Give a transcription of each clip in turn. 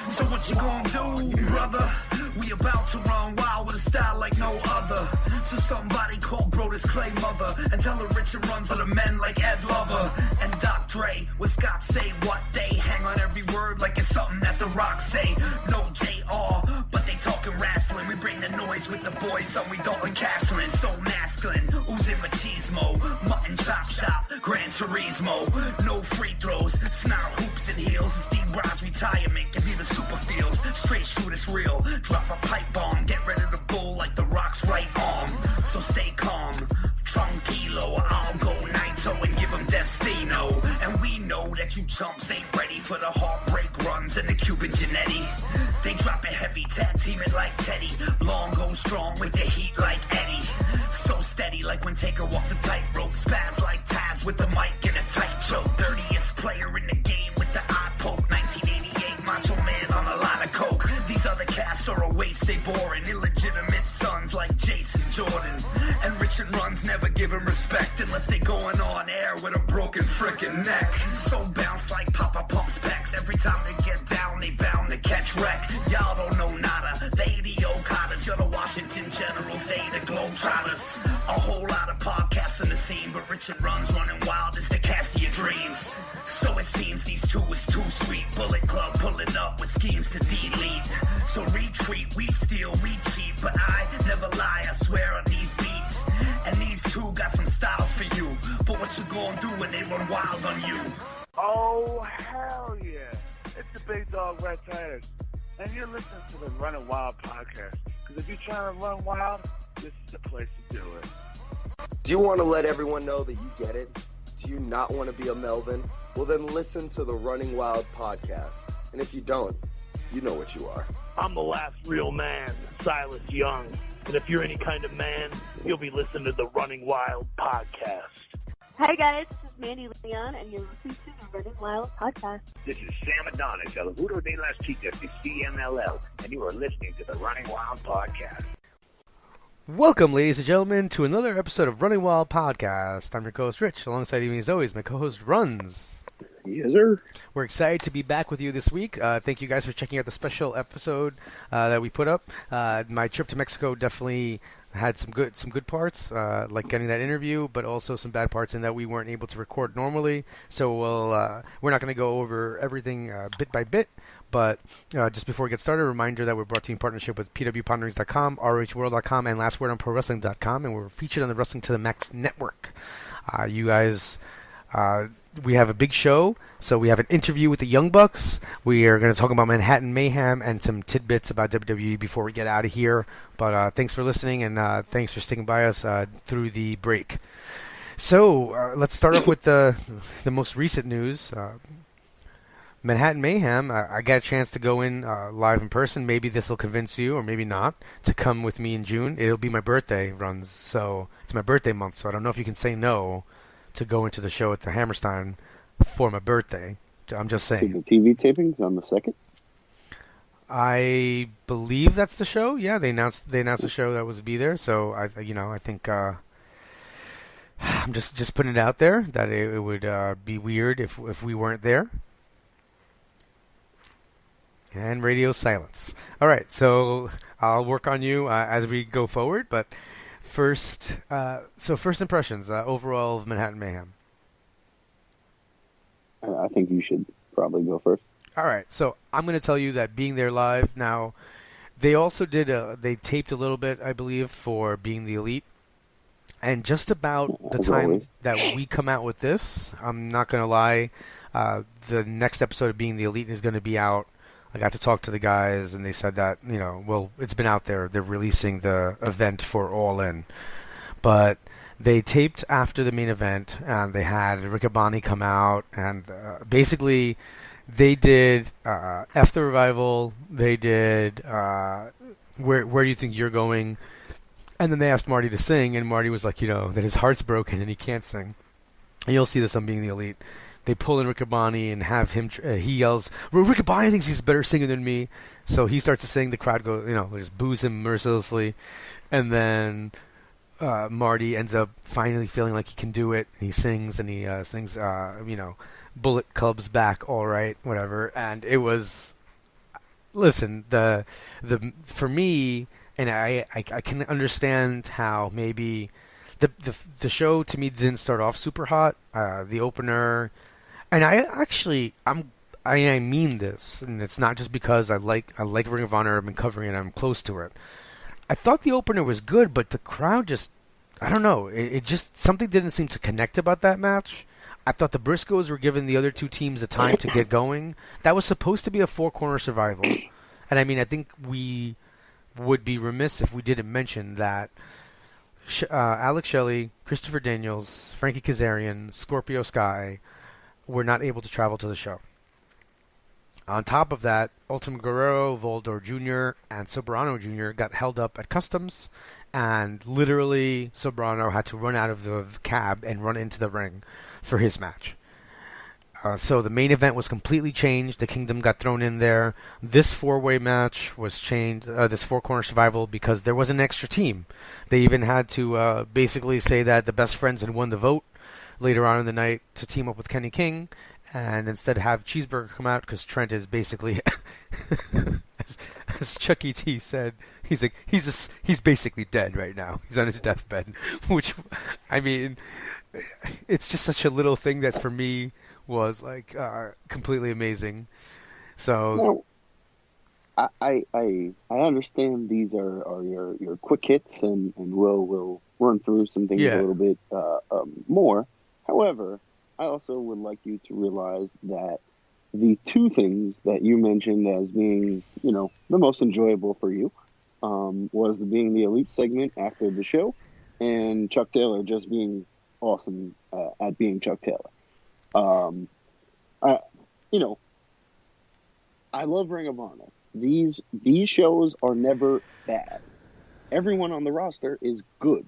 So what you gonna do, brother? We about to run wild with a style like no other. So somebody call Brodus Clay mother and tell her Richard runs other men like Ed Lover and Doc Dre. What Scott say, what they hang on every word like it's something that the Rock say. No JR, but they talking wrestling. We bring the noise with the boys, so we Dalton Castlin. So masculine, oozing machismo, mutton chop shop, Gran Turismo. No free throws, snarl hoops and heels. It's D-Bron's retirement, give you the super feels. Straight shoot, it's real. Drop a pipe bomb, get ready to bull like the Rock's right arm. So stay calm, tranquilo. I'll go Naito and give him Destino. And we know that you chumps ain't ready for the heartbreak runs and the Cuban Genetti. They drop it heavy, tag team it like Teddy. Long go strong with the heat like Eddie. So steady like when Taker walked the tightrope. Spaz like Taz with the mic in a tight choke. Dirtiest player in the game with the eye poke. 1988 Macho Man on a lot of coke. These other cats are a waste, they boring. Illegitimate sons like Jason Jordan. And Richard Runz never give him respect unless they going on air with a broken frickin' neck. So bounce like Papa Pump's pecs. Every time they get down, they bound to catch wreck. Y'all don't know nada, they the Okadas. You're the Washington Generals, they the Globetrotters. A whole lot of podcasts in the scene, but Richard Runz running wild is the cast of your dreams. So it seems these two is too sweet. Bullet Club pulling up with schemes to delete. So retreat, we steal, we cheat, but I never lie, I swear on these beats. And these two got some styles for you, but what you gonna do when they run wild on you? Oh, hell yeah. It's the Big Dog Red Tires. And you're listening to the Running Wild podcast. Because if you're trying to run wild, this is the place to do it. Do you want to let everyone know that you get it? Do you not want to be a Melvin? Well, then listen to the Running Wild podcast. And if you don't, you know what you are. I'm the last real man, Silas Young. And if you're any kind of man, you'll be listening to the Running Wild podcast. Hi guys, this is Mandy Leon, and you're listening to the Running Wild podcast. This is Sam Adonis, El Seguro de las Chicas, the CMLL, and you are listening to the Running Wild podcast. Welcome, ladies and gentlemen, to another episode of Running Wild Podcast. I'm your co-host, Rich. Alongside me, as always, my co-host, Runz. Yes, sir. We're excited to be back with you this week. Thank you guys for checking out the special episode that we put up. My trip to Mexico definitely had some good parts, like getting that interview, but also some bad parts in that we weren't able to record normally. So we're not going to go over everything bit by bit. But just before we get started, a reminder that we're brought to you in partnership with pwponderings.com, rohworld.com, and lastwordonprowrestling.com, and we're featured on the Wrestling to the Max network. You guys, we have a big show. So we have an interview with the Young Bucks. We are going to talk about Manhattan Mayhem and some tidbits about WWE before we get out of here. But thanks for listening, and thanks for sticking by us through the break. So let's start off with the most recent news. Manhattan Mayhem, I got a chance to go in live in person. Maybe this will convince you, or maybe not, to come with me in June. It'll be my birthday, Runz, so it's my birthday month, so I don't know if you can say no to go into the show at the Hammerstein for my birthday. I'm just saying. The TV tapings on the 2nd? I believe that's the show. Yeah, they announced the show that was to be there, so I think I'm just putting it out there that it would be weird if we weren't there. And radio silence. All right, so I'll work on you as we go forward. But first impressions overall of Manhattan Mayhem. I think you should probably go first. All right, so I'm going to tell you that being there live now, they also they taped a little bit, I believe, for Being the Elite. And just about the time that we come out with this, I'm not going to lie, the next episode of Being the Elite is going to be out. I got to talk to the guys, and they said that, it's been out there. They're releasing the event for All In. But they taped after the main event, and they had Riccaboni come out, and basically they did F the Revival. They did Where Do You Think You're Going? And then they asked Marty to sing, and Marty was like, that his heart's broken and he can't sing. And you'll see this on Being the Elite. They pull in Riccaboni and have him. He yells, "Riccaboni thinks he's a better singer than me." So he starts to sing. The crowd goes, just boos him mercilessly, and then Marty ends up finally feeling like he can do it. He sings and he sings, Bullet Club's back, all right, whatever. And it was listen, the for me, and I can understand how maybe the show to me didn't start off super hot. The opener, and I mean this, and it's not just because I like Ring of Honor. I've been covering it. I'm close to it. I thought the opener was good, but the crowd just, I don't know. It just, something didn't seem to connect about that match. I thought the Briscoes were giving the other two teams the time to get going. That was supposed to be a four-corner survival. And I mean, I think we would be remiss if we didn't mention that Alex Shelley, Christopher Daniels, Frankie Kazarian, Scorpio Sky were not able to travel to the show. On top of that, Ultimo Guerrero, Voldaor Jr., and Soberano Jr. got held up at customs, and literally Soberano had to run out of the cab and run into the ring for his match. So the main event was completely changed. The Kingdom got thrown in there. This four-way match was changed, this four-corner survival, because there was an extra team. They even had to basically say that the Best Friends had won the vote later on in the night to team up with Kenny King, and instead have Cheeseburger come out because Trent is basically, as Chuck E. T said, he's basically dead right now. He's on his deathbed, which, I mean, it's just such a little thing that for me was like completely amazing. So now, I understand these are your quick hits, and we'll run through some things a little bit more. However, I also would like you to realize that the two things that you mentioned as being, the most enjoyable for you, was being the Elite segment after the show, and Chuck Taylor just being awesome at being Chuck Taylor. I love Ring of Honor. These shows are never bad. Everyone on the roster is good.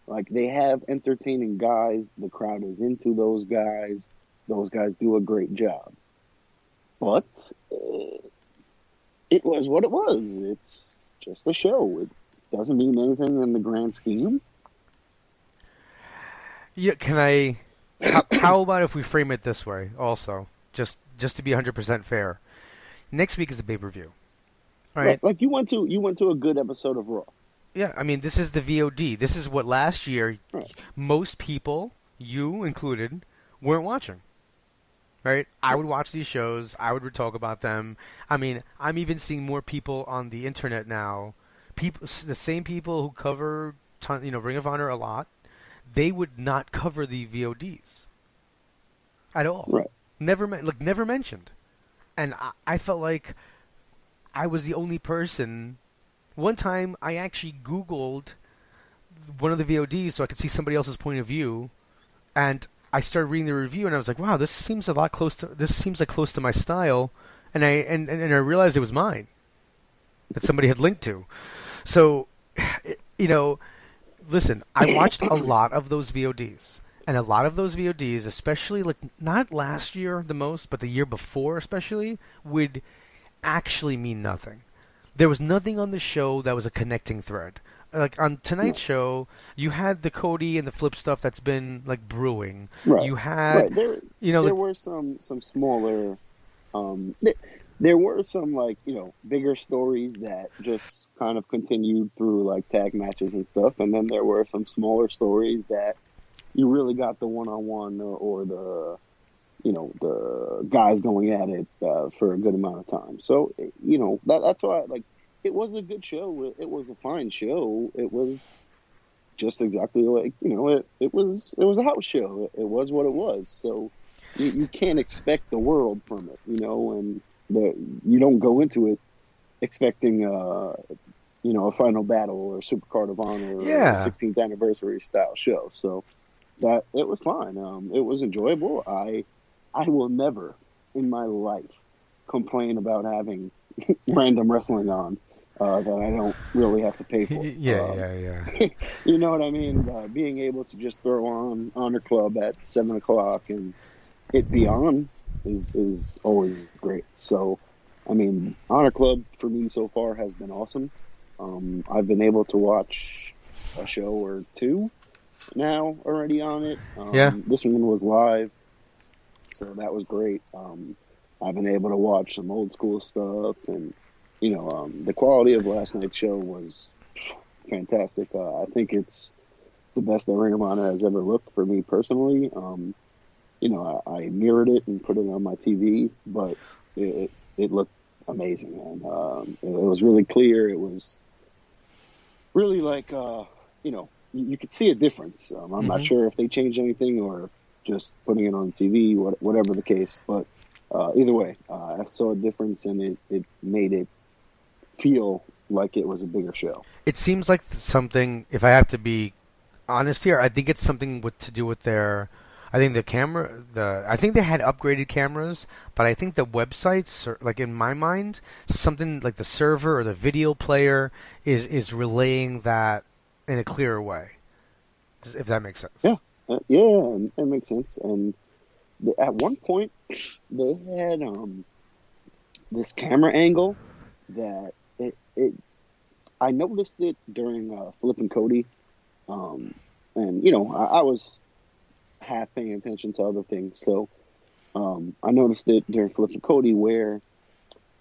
Like, they have entertaining guys. The crowd is into those guys. Those guys do a great job. But it was what it was. It's just a show. It doesn't mean anything in the grand scheme. Yeah, how about if we frame it this way also? Just to be 100% fair. Next week is the pay-per-view. All right? Like you went to a good episode of Raw. Yeah, I mean, this is the VOD. This is what last year most people, you included, weren't watching. Right? I would watch these shows. I would talk about them. I mean, I'm even seeing more people on the internet now. The same people who cover Ring of Honor a lot, they would not cover the VODs at all. Right. Never mentioned. And I felt like I was the only person. One time, I actually Googled one of the VODs so I could see somebody else's point of view, and I started reading the review, and I was like, "Wow, this seems like close to my style," and I realized it was mine that somebody had linked to. So, listen, I watched a lot of those VODs, and a lot of those VODs, especially like not last year the most, but the year before especially, would actually mean nothing. There was nothing on the show that was a connecting thread. Like on tonight's show, you had the Cody and the Flip stuff that's been like brewing. Right. You had, there were some smaller, there were some bigger stories that just kind of continued through like tag matches and stuff, and then there were some smaller stories that you really got the one-on-one or the guys going at it for a good amount of time. So, that's why, it was a good show. It was a fine show. It was just exactly like, it was a house show. It was what it was. So you can't expect the world from it, and you don't go into it expecting, a final battle or Supercard of Honor or a 16th anniversary style show. So that it was fine. It was enjoyable. I will never in my life complain about having random wrestling on that I don't really have to pay for. Yeah. You know what I mean? Being able to just throw on Honor Club at 7 o'clock and it be on is always great. So, I mean, Honor Club for me so far has been awesome. I've been able to watch a show or two now already on it. This one was live. So that was great. I've been able to watch some old school stuff and The quality of last night's show was fantastic. I think it's the best that Ring of Honor has ever looked for me personally. I mirrored it and put it on my TV, but it looked amazing, and it was really clear. It was really like, you could see a difference. I'm not sure if they changed anything or just putting it on TV, whatever the case, but either way, I saw a difference, and it made it feel like it was a bigger show. It seems like something, if I have to be honest here, I think it's something to do with their... I think I think they had upgraded cameras, but I think the websites, like in my mind, something like the server or the video player is relaying that in a clearer way, if that makes sense. Yeah, it makes sense. And at one point, they had this camera angle that I noticed it during Flip and Cody, and I was half paying attention to other things, so I noticed it during Flip and Cody where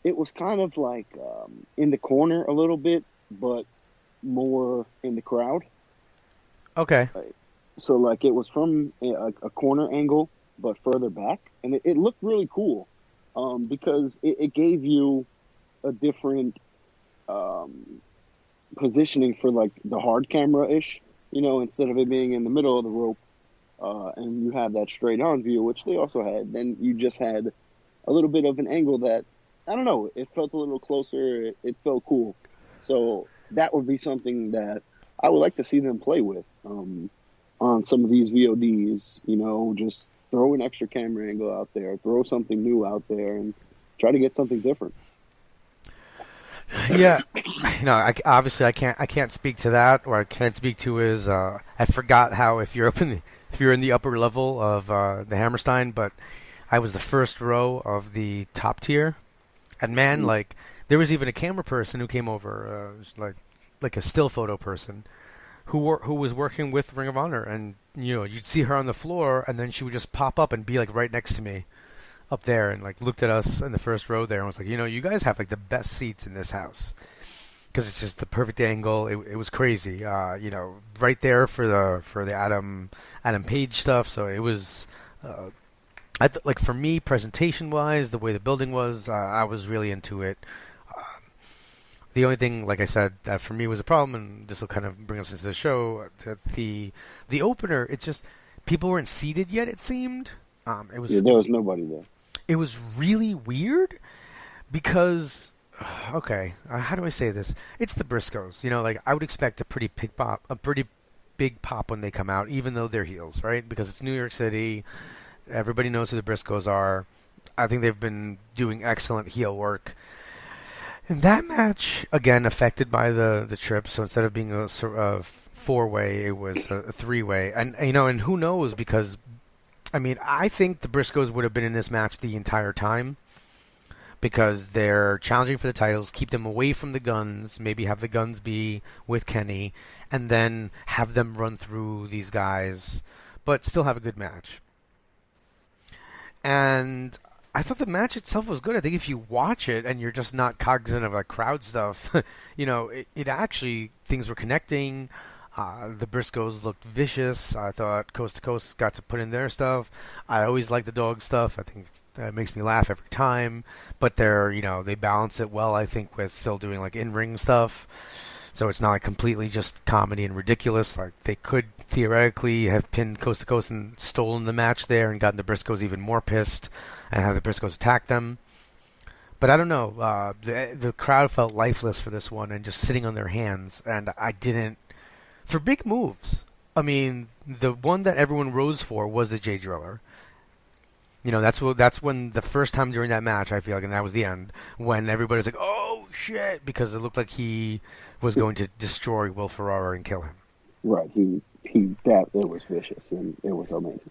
it was kind of like in the corner a little bit, but more in the crowd. Okay. So like it was from a corner angle, but further back, and it looked really cool because it gave you a different positioning for like the hard camera-ish, instead of it being in the middle of the rope. And you have that straight on view, which they also had. Then you just had a little bit of an angle that, I don't know, it felt a little closer. It felt cool. So that would be something that I would like to see them play with on some of these VODs. Just throw an extra camera angle out there, throw something new out there, and try to get something different. Yeah, obviously I can't speak to that. What I can't speak to is I forgot how if you're in the upper level of the Hammerstein, but I was the first row of the top tier, and man, like there was even a camera person who came over, like a still photo person, who was working with Ring of Honor, and you'd see her on the floor, and then she would just pop up and be like right next to me up there, and like looked at us in the first row there and was like, you guys have like the best seats in this house because it's just the perfect angle. It was crazy, right there for the Adam Page stuff. So it was, like for me, presentation wise, the way the building was, I was really into it. The only thing, like I said, that for me was a problem, and this will kind of bring us into the show, that the opener, it just, people weren't seated yet, it seemed. There was nobody there. It was really weird because, okay, how do I say this? It's the Briscoes, like I would expect a pretty big pop when they come out, even though they're heels, right? Because it's New York City, everybody knows who the Briscoes are. I think they've been doing excellent heel work. And that match, again, affected by the trip, so instead of being a four-way, it was a three-way, and and who knows, because I think the Briscoes would have been in this match the entire time because they're challenging for the titles, keep them away from the Guns, maybe have the Guns be with Kenny, and then have them run through these guys, but still have a good match. And I thought the match itself was good. I think if you watch it and you're just not cognizant of like crowd stuff, it actually, things were connecting. The Briscoes looked vicious. I thought Coast to Coast got to put in their stuff. I always like the dog stuff. I think it makes me laugh every time. But they balance it well, I think, with still doing like in-ring stuff. So it's not like completely just comedy and ridiculous. Like they could theoretically have pinned Coast to Coast and stolen the match there and gotten the Briscoes even more pissed and have the Briscoes attack them. But I don't know. The crowd felt lifeless for this one and just sitting on their hands. And I didn't. For big moves, the one that everyone rose for was the Jay Driller. That's when the first time during that match, I feel like, and that was the end, when everybody was like, oh, shit, because it looked like he was going to destroy Will Ferrara and kill him. Right. It was vicious, and it was amazing.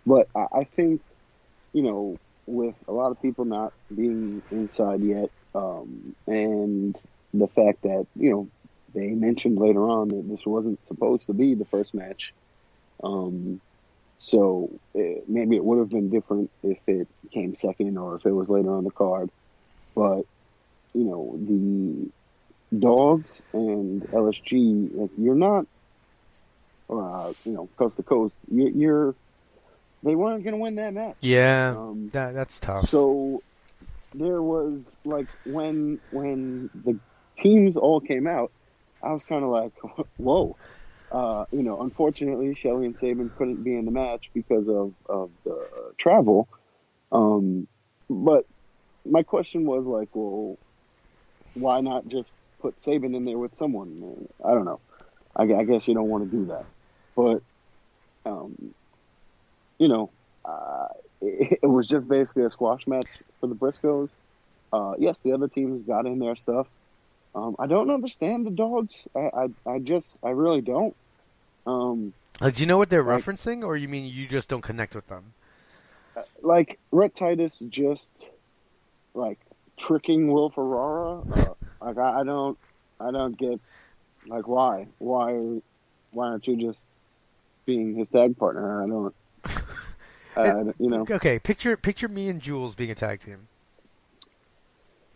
But I think, with a lot of people not being inside yet, and the fact that, they mentioned later on that this wasn't supposed to be the first match. So maybe it would have been different if it came second or if it was later on the card. But the Dogs and LSG, like, you're not, coast to coast, they weren't going to win that match. Yeah, that's tough. So there was, like, when the teams all came out, I was kind of like, whoa. Unfortunately, Shelley and Sabin couldn't be in the match because of the travel. But my question was, like, well, why not just put Sabin in there with someone? I don't know. I guess you don't want to do that. But, it was just basically a squash match for the Briscoes. Yes, the other teams got in their stuff. I don't understand the Dogs. I really don't. Do you know what they're referencing, or you mean you just don't connect with them? Like, Rhett Titus just, like, tricking Will Ferrara. Like, I don't get, like, why aren't you just being his tag partner? I don't. Okay, picture me and Jules being a tag team.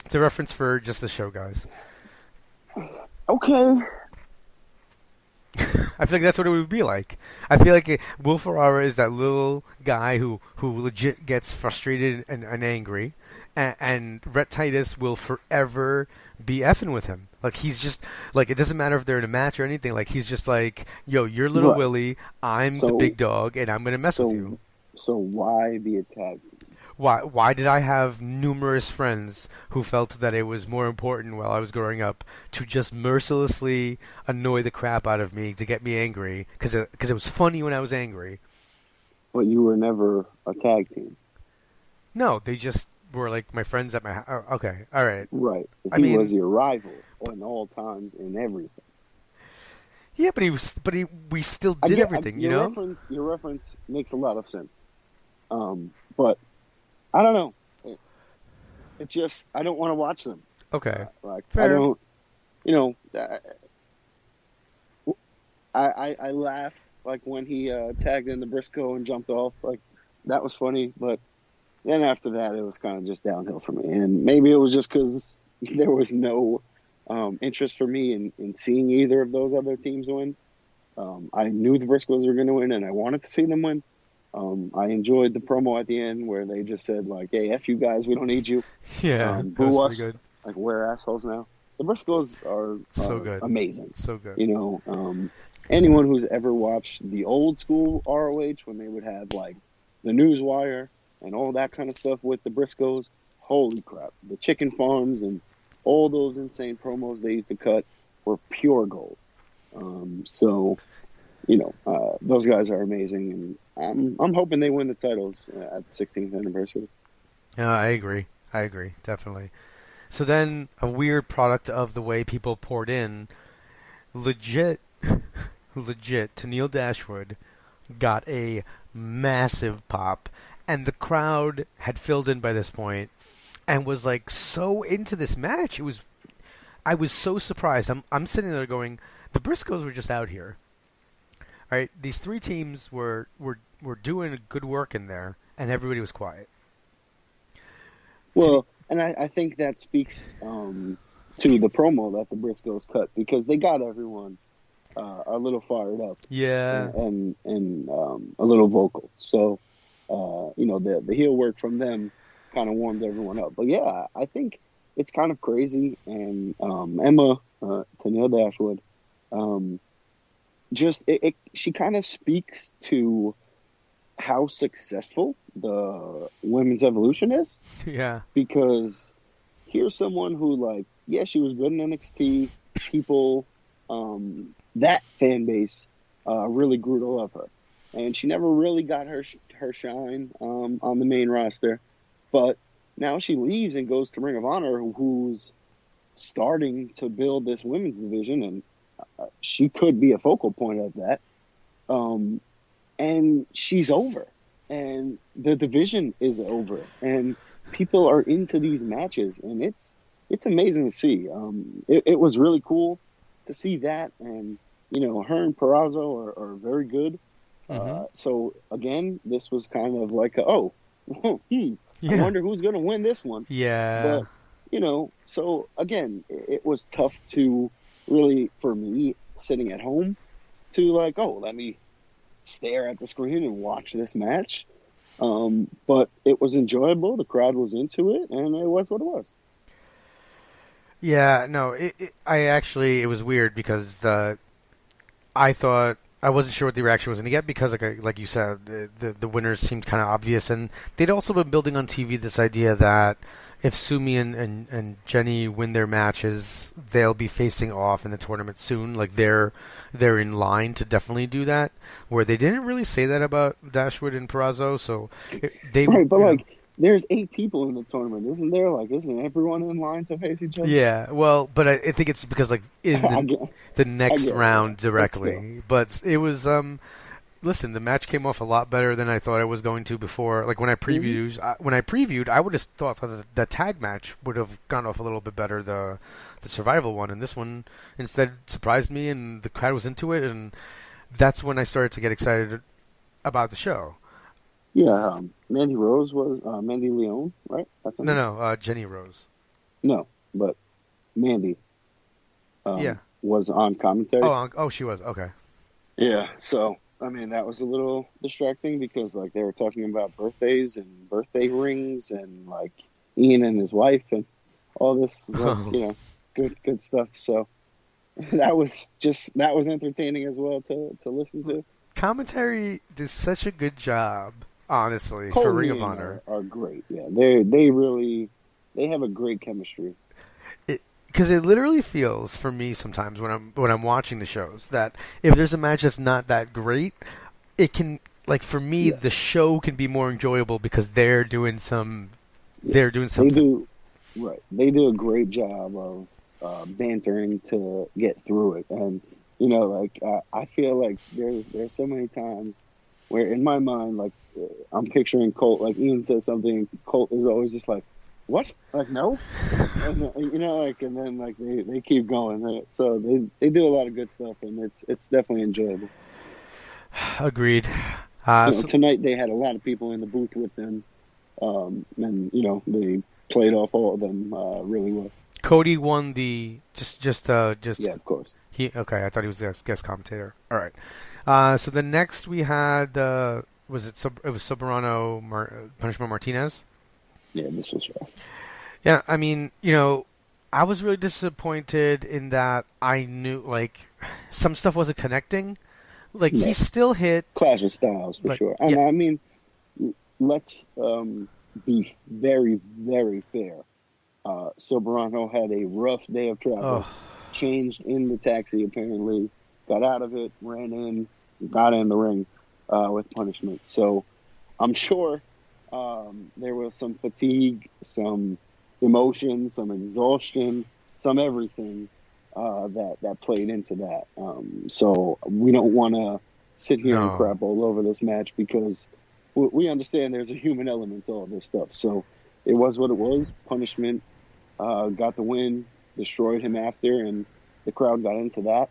It's a reference for just the show, guys. Okay. I feel like that's what it would be like. I feel like Will Ferrara is that little guy who legit gets frustrated and angry, and Rhett Titus will forever be effing with him. Like, he's just, like, it doesn't matter if they're in a match or anything. Like, he's just like, yo, you're little Willie, I'm the big dog, and I'm going to mess with you. So why be a tag team? Why did I have numerous friends who felt that it was more important while I was growing up to just mercilessly annoy the crap out of me to get me angry because it was funny when I was angry? But you were never a tag team. No, they just were like my friends at my house. Oh, okay, all right. Right. He was your rival on all times and everything. Yeah, but we still did everything, you know? Your reference makes a lot of sense. But I don't know. It just, I don't want to watch them. Okay. Fair. I don't, I laughed, like, when he tagged in the Briscoe and jumped off. Like, that was funny. But then after that, it was kind of just downhill for me. And maybe it was just because there was no interest for me in seeing either of those other teams win. I knew the Briscoes were going to win, and I wanted to see them win. I enjoyed the promo at the end where they just said, like, hey, F you guys, we don't need you. Yeah, boo us. Good. Like, we're assholes now. The Briscoes are so good. Amazing. So good. Anyone who's ever watched the old school ROH when they would have, like, the Newswire and all that kind of stuff with the Briscoes, holy crap. The chicken farms and all those insane promos they used to cut were pure gold. Those guys are amazing, and I'm hoping they win the titles at the 16th anniversary. I agree, definitely. So then, a weird product of the way people poured in, legit, Tennille Dashwood got a massive pop, and the crowd had filled in by this point, and was, like, so into this match. I was so surprised. I'm sitting there going, the Briscoes were just out here. All right, these three teams were doing good work in there, and everybody was quiet. Well, and I think that speaks to the promo that the Briscoes cut, because they got everyone a little fired up. Yeah. And a little vocal. So, the heel work from them kind of warmed everyone up. But, yeah, I think it's kind of crazy. And Emma, Tennille Dashwood, she kind of speaks to how successful the women's evolution is. Yeah. Because here's someone who, like, yeah, she was good in NXT. People, that fan base really grew to love her. And she never really got her shine on the main roster. But now she leaves and goes to Ring of Honor, who's starting to build this women's division, and she could be a focal point of that. And she's over. And the division is over. And people are into these matches. And it's amazing to see. It was really cool to see that. And, her and Perazo are very good. Mm-hmm. So, again, this was kind of like, I wonder who's going to win this one. Yeah. But, So again, it was tough to really, for me, sitting at home, to like, oh, let me stare at the screen and watch this match. But it was enjoyable. The crowd was into it, and it was what it was. Yeah, no, it was weird because I thought I wasn't sure what the reaction was going to get because, like you said, the winners seemed kind of obvious, and they'd also been building on TV this idea that if Sumi and Jenny win their matches, they'll be facing off in the tournament soon. Like they're in line to definitely do that. Where they didn't really say that about Dashwood and Perazo, so they right. But like, there's 8 people in the tournament, isn't there? Like, isn't everyone in line to face each other? Yeah, well, but I think it's because like in the next round directly. But it was listen, the match came off a lot better than I thought it was going to before. Like when I previewed, I would have thought that the tag match would have gone off a little bit better, the survival one, and this one instead surprised me, and the crowd was into it, and that's when I started to get excited about the show. Yeah, Mandy Rose was Mandy Leon, right? That's Jenny Rose. No, but Mandy. Was on commentary. Oh, she was okay. Yeah, so. I mean, that was a little distracting because, like, they were talking about birthdays and birthday rings and, like, Ian and his wife and all this, like, good stuff. So that was entertaining as well to listen to. Commentary does such a good job, honestly, Cole for Ring and of Honor. Are great. Yeah, they have a great chemistry. Because it literally feels for me sometimes when I'm watching the shows that if there's a match that's not that great, it can, like, for me the show can be more enjoyable because they're doing something. They do a great job of bantering to get through it, and I feel like there's so many times where in my mind, like, I'm picturing Colt, like Ian says something, Colt is always just like, what? Like, no? And, and then like they keep going. Right? So they do a lot of good stuff, and it's definitely enjoyable. Agreed. Tonight they had a lot of people in the booth with them, and they played off all of them really well. Cody won the just yeah, of course. I thought he was the guest commentator. All right. So the next we had it was Soberano Punishment Martinez. Yeah, this was rough. Yeah, I mean, I was really disappointed in that I knew, like, some stuff wasn't connecting. Like, he still hit... Clash of styles, for sure. And I mean, let's be very, very fair. Soberano had a rough day of travel. Changed in the taxi, apparently. Got out of it, ran in, got in the ring with Punishment. So, I'm sure... there was some fatigue, some emotion, some exhaustion, some everything that played into that. So we don't want to sit here and crap all over this match because we understand there's a human element to all this stuff. So it was what it was. Punishment got the win, destroyed him after, and the crowd got into that.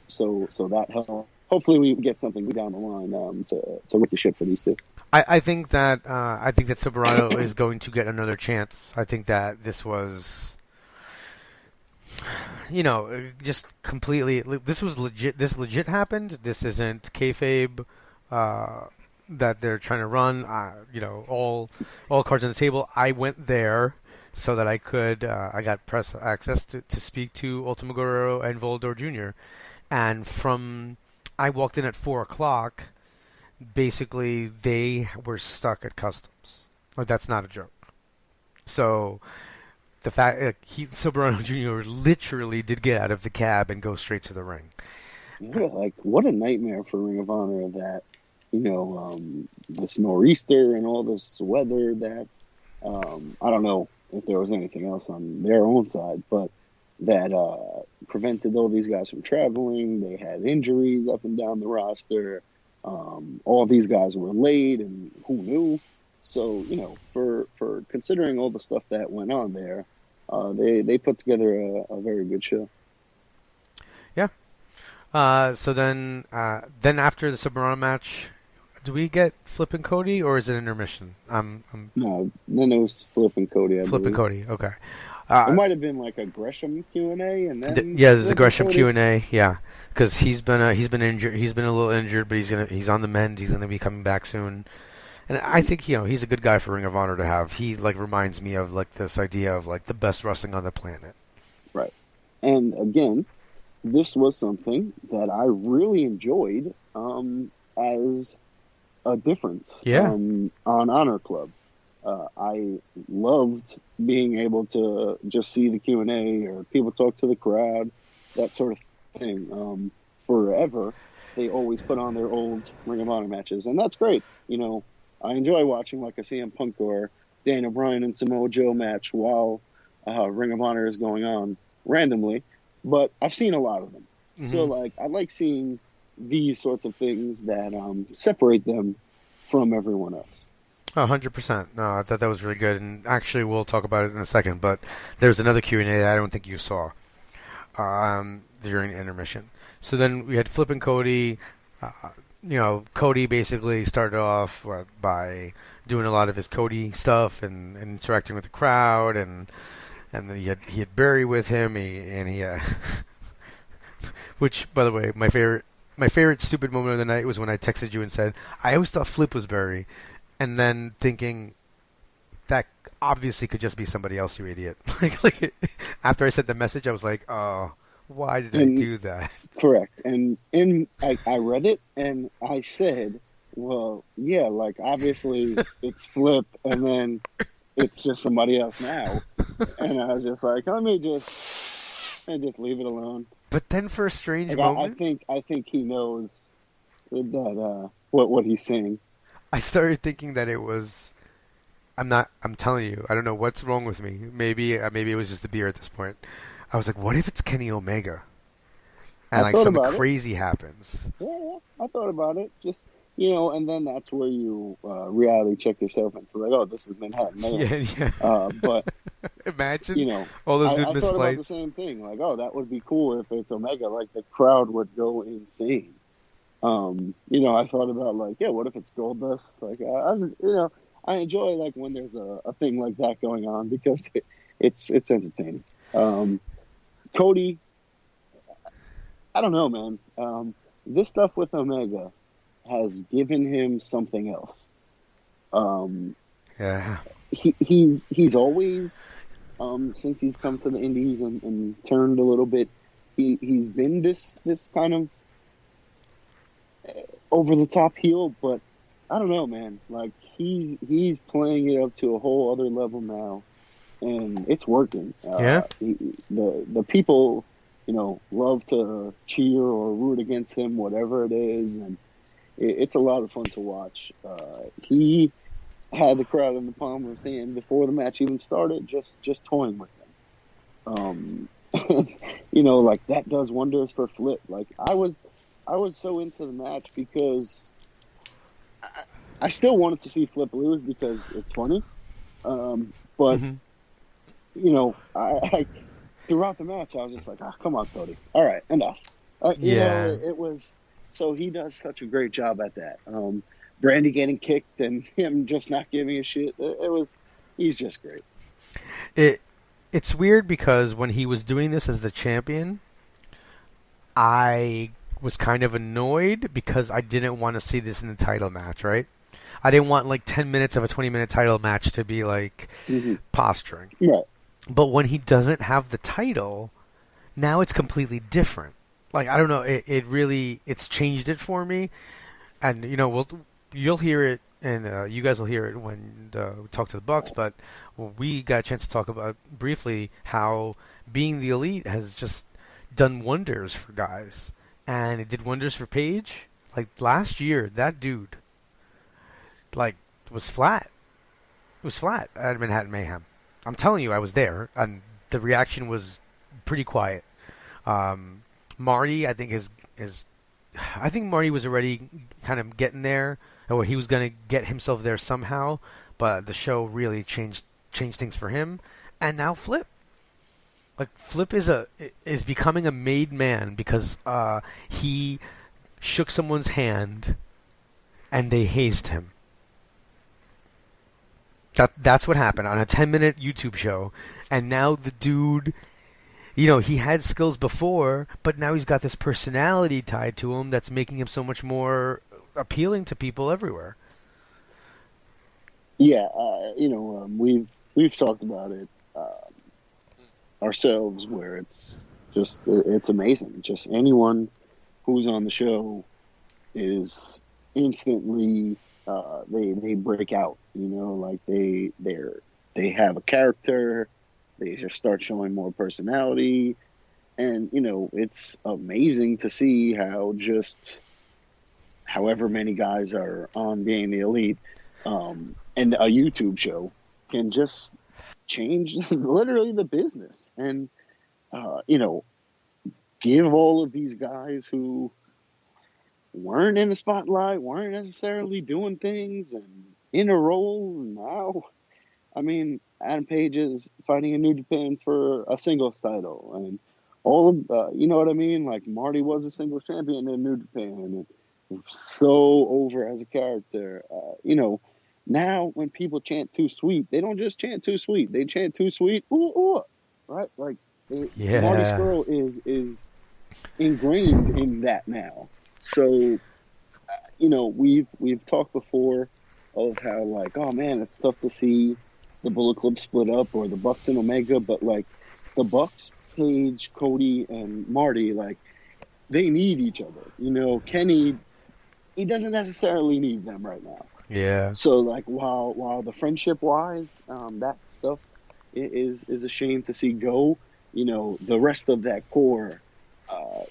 So that helped. Hopefully we get something down the line to whip the shit for these two. I think that Soberano is going to get another chance. I think that this was, just completely. This was legit. This legit happened. This isn't kayfabe that they're trying to run. All cards on the table. I went there so that I could. I got press access to speak to Ultimo Guerrero and Voldaor Jr. And I walked in at 4:00. Basically, they were stuck at customs. Like, that's not a joke. So, the fact Soberano Jr. literally did get out of the cab and go straight to the ring. What a nightmare for Ring of Honor that, this nor'easter and all this weather that, I don't know if there was anything else on their own side, but that prevented all these guys from traveling. They had injuries up and down the roster. All these guys were late, and who knew? So, for considering all the stuff that went on there, they put together a very good show. Yeah. So then after the Soberano match, do we get Flip and Cody, or is it intermission? No, then it was Flip and Cody. Flip and Cody. Okay. It might have been like a Gresham Q&A, and then there's a Gresham Q&A. Yeah, because he's been injured. He's been a little injured, but he's on the mend. He's gonna be coming back soon. And I think he's a good guy for Ring of Honor to have. He reminds me of this idea of the best wrestling on the planet. Right. And again, this was something that I really enjoyed as a difference on Honor Club. I loved being able to just see the Q&A or people talk to the crowd, that sort of thing. Forever, they always put on their old Ring of Honor matches, and that's great. I enjoy watching a CM Punk or Daniel Bryan and Samoa Joe match while Ring of Honor is going on randomly, but I've seen a lot of them. Mm-hmm. So I like seeing these sorts of things that separate them from everyone else. 100%. No, I thought that was really good, and actually we'll talk about it in a second, but there's another Q&A that I don't think you saw during intermission. So then we had Flip and Cody. Cody basically started off by doing a lot of his Cody stuff and interacting with the crowd, and then he had Barry with him, which, by the way, my favorite stupid moment of the night was when I texted you and said, I always thought Flip was Barry, and then thinking that obviously could just be somebody else, you idiot. After I sent the message, I was like, oh, why did I do that? Correct. And I read it, and I said, well, yeah, obviously it's Flip, and then it's just somebody else now. And I was just like, let me just leave it alone. But then for a strange moment, I think he knows that what he's saying. I started thinking that it was. I'm telling you, I don't know what's wrong with me. Maybe it was just the beer at this point. I was like, what if it's Kenny Omega? And something crazy happens. Yeah, I thought about it. Just, and then that's where you reality check yourself and say, oh, this is Manhattan Mayhem. Yeah. But imagine all those dude missed I thought flights. about the same thing. That would be cool if it's Omega. The crowd would go insane. I thought about what if it's Goldust? I enjoy when there's a thing like that going on because it's entertaining. Cody, I don't know, man. This stuff with Omega has given him something else. Yeah. He's always, since he's come to the Indies and turned a little bit, he's been this kind of over the top heel, but I don't know, man. He's playing it up to a whole other level now, and it's working. The people, love to cheer or root against him, whatever it is, and it's a lot of fun to watch. He had the crowd in the palm of his hand before the match even started, just toying with them. That does wonders for Flip. I was so into the match because I still wanted to see Flip lose because it's funny. But, I throughout the match, I was just like, come on, Cody. All right, enough. It was, so he does such a great job at that. Brandy getting kicked and him just not giving a shit. He's just great. It's weird because when he was doing this as the champion, I was kind of annoyed because I didn't want to see this in the title match, right? I didn't want 10 minutes of a 20-minute title match to be posturing. Yeah. But when he doesn't have the title, now it's completely different. I don't know, it's changed it for me. And you'll hear it, and you guys will hear it when we talk to the Bucks. But we got a chance to talk about briefly how being the Elite has just done wonders for guys. And it did wonders for Paige. Last year, that dude, was flat. It was flat at Manhattan Mayhem. I'm telling you, I was there, and the reaction was pretty quiet. Marty, I think I think Marty was already kind of getting there, or he was going to get himself there somehow. But the show really changed things for him, and now Flip. Flip is becoming a made man because he shook someone's hand and they hazed him. That's what happened on a 10-minute YouTube show, and now the dude, you know, he had skills before, but now he's got this personality tied to him that's making him so much more appealing to people everywhere. Yeah, we've talked about it ourselves, where it's amazing. Just anyone who's on the show is instantly they break out. You know, like they have a character. They just start showing more personality, and you know, it's amazing to see how just however many guys are on Being the Elite, and a YouTube show can just change literally the business, and give all of these guys who weren't in the spotlight, weren't necessarily doing things, and in a role now. I mean, Adam Page is fighting in New Japan for a singles title, and all of you know what I mean. Like Marty was a singles champion in New Japan, and so over as a character. Now when people chant "Too Sweet," they don't just chant "Too Sweet"; they chant "Too Sweet," ooh, ooh, right? Like Marty Scurll is ingrained in that now. So, we've talked before of how, like, oh man, it's tough to see the Bullet Club split up, or the Bucks and Omega, but like the Bucks, Page, Cody, and Marty, like they need each other. You know, Kenny, he doesn't necessarily need them right now. Yeah. So like while the friendship wise, that stuff is a shame to see go. You know, the rest of that core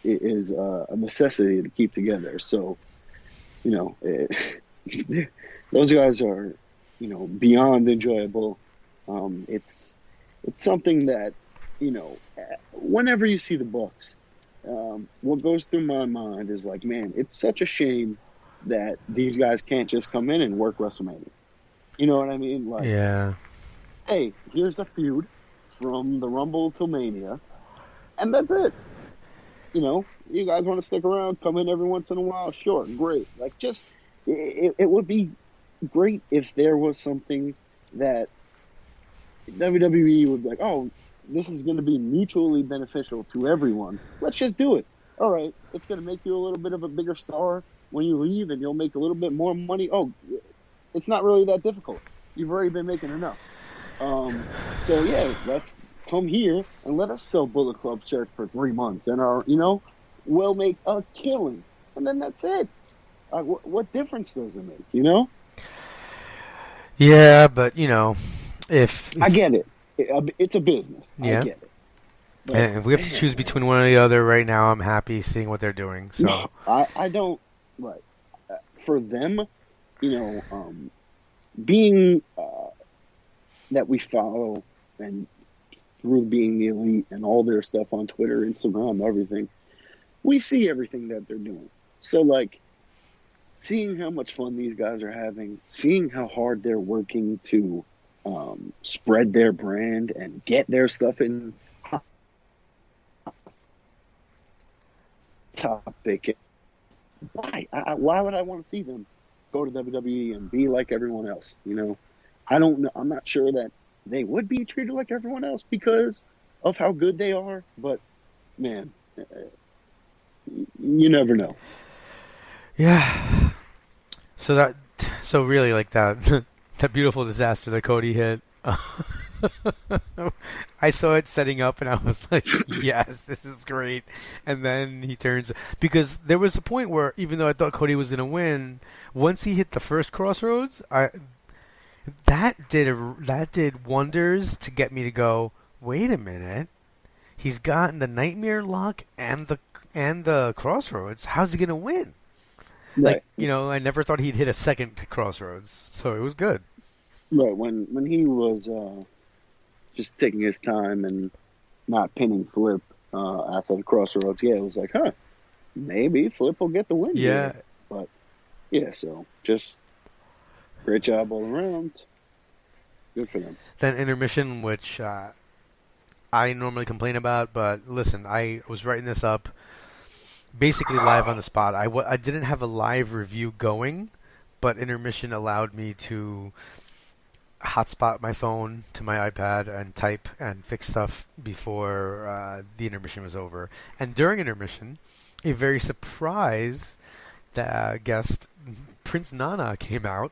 is a necessity to keep together. So, those guys are, beyond enjoyable. It's something that, whenever you see the Bucks, what goes through my mind is like, man, it's such a shame that these guys can't just come in and work WrestleMania. You know what I mean? Like, yeah. Hey, here's a feud from the Rumble till Mania, and that's it. You guys want to stick around, come in every once in a while, sure, great. Like, just, it would be great if there was something that WWE would be like, oh, this is going to be mutually beneficial to everyone. Let's just do it. All right, it's going to make you a little bit of a bigger star when you leave, and you'll make a little bit more money. Oh, it's not really that difficult. You've already been making enough. So yeah, let's come here and let us sell Bullet Club shirts for 3 months, and we'll make a killing, and then that's it. What difference does it make? Yeah, but if I get it, it's a business. Yeah. I get it. But, and if we have to choose between one or the other right now, I'm happy seeing what they're doing. So no, I don't. Right. For them, being that we follow, and through Being the Elite and all their stuff on Twitter, Instagram, everything, we see everything that they're doing. So, like, seeing how much fun these guys are having, seeing how hard they're working to spread their brand and get their stuff in topic. Why would I want to see them go to WWE and be like everyone else? I don't know. I'm not sure that they would be treated like everyone else because of how good they are. But man, you never know. yeah. So really, like that beautiful disaster that Cody hit. I saw it setting up, and I was like, yes, this is great. And then he turns, because there was a point where, even though I thought Cody was going to win, once he hit the first crossroads, that did wonders to get me to go, wait a minute, he's gotten the Nightmare Lock and the crossroads. How's he going to win? Right. Like, I never thought he'd hit a second crossroads, so it was good. Right. When he was just taking his time and not pinning Flip after the crossroads, yeah, it was like, maybe Flip will get the win. Yeah. Here. But yeah, so just great job all around. Good for them. Then intermission, which I normally complain about, but listen, I was writing this up basically live on the spot. I didn't have a live review going, but intermission allowed me to hotspot my phone to my iPad and type and fix stuff before the intermission was over. And during intermission, a very surprise guest, Prince Nana, came out,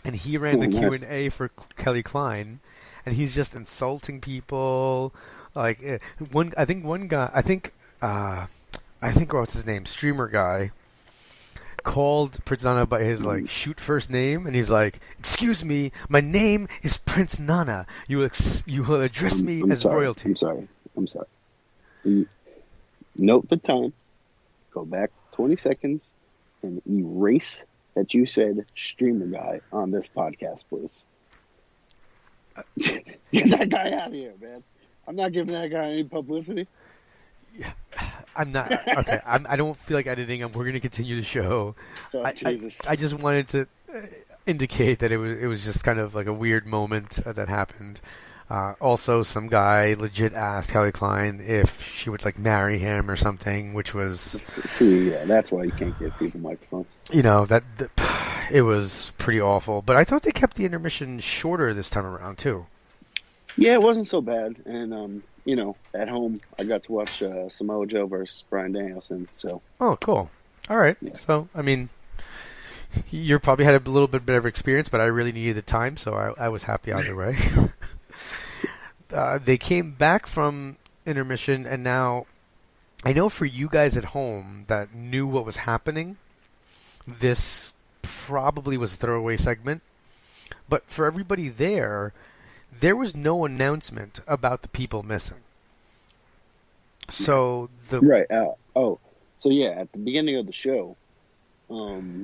and he ran the Q&A for Kelly Klein, and he's just insulting people. Like I think what's his name, streamer guy, called Prince Nana by his shoot first name, and he's like, "Excuse me, my name is Prince Nana. You will address me as royalty." I'm sorry. Note the time. Go back 20 seconds and erase that you said streamer guy on this podcast, please. Get that guy out of here, man. I'm not giving that guy any publicity. Yeah, I'm not. Okay, I don't feel like editing. We're going to continue the show. Oh, Jesus. I just wanted to indicate that it was just kind of like a weird moment that happened. Also, some guy legit asked Kelly Klein if she would marry him or something, which was. See, yeah, that's why you can't give people microphones. It was pretty awful. But I thought they kept the intermission shorter this time around too. Yeah, it wasn't so bad, and at home I got to watch Samoa Joe versus Bryan Danielson. So. Oh, cool. All right. Yeah. So, I mean, you probably had a little bit better experience, but I really needed the time, so I was happy either way. They came back from intermission, and now I know for you guys at home that knew what was happening, this probably was a throwaway segment. But for everybody there was no announcement about the people missing. So right. So yeah, at the beginning of the show,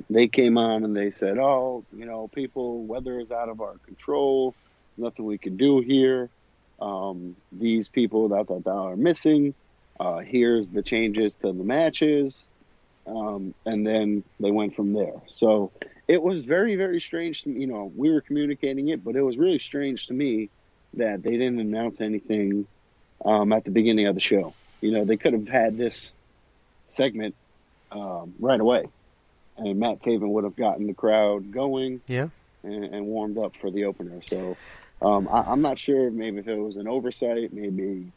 they came on and they said, people, weather is out of our control. Nothing we can do here. These people that are missing. Here's the changes to the matches. And then they went from there. So it was very, very strange to me. We were communicating it, but it was really strange to me that they didn't announce anything at the beginning of the show. They could have had this segment right away, and Matt Taven would have gotten the crowd going, and warmed up for the opener. So I'm not sure. Maybe if it was an oversight, maybe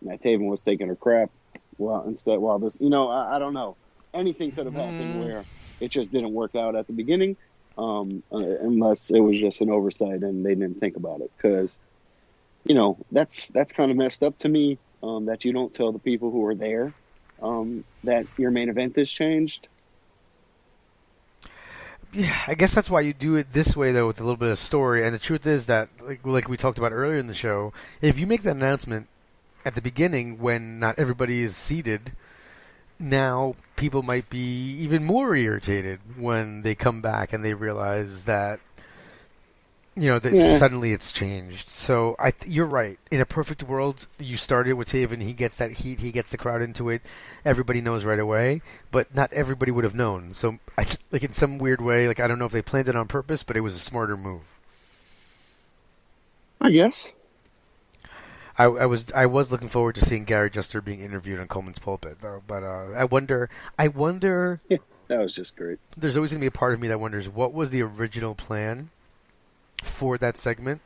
Matt Taven was taking a crap. While this, I don't know. Anything could have happened where it just didn't work out at the beginning, unless it was just an oversight and they didn't think about it. Because, that's kind of messed up to me, that you don't tell the people who are there that your main event has changed. Yeah, I guess that's why you do it this way, though, with a little bit of story. And the truth is that, like we talked about earlier in the show, if you make that announcement at the beginning when not everybody is seated, now people might be even more irritated when they come back and they realize that, suddenly it's changed. So you're right. In a perfect world, you started with Taven, he gets that heat, he gets the crowd into it, everybody knows right away, but not everybody would have known. So, in some weird way, I don't know if they planned it on purpose, but it was a smarter move. I guess. I was looking forward to seeing Gary Juster being interviewed on Coleman's Pulpit, though. But I wonder. Yeah, that was just great. There's always going to be a part of me that wonders what was the original plan for that segment.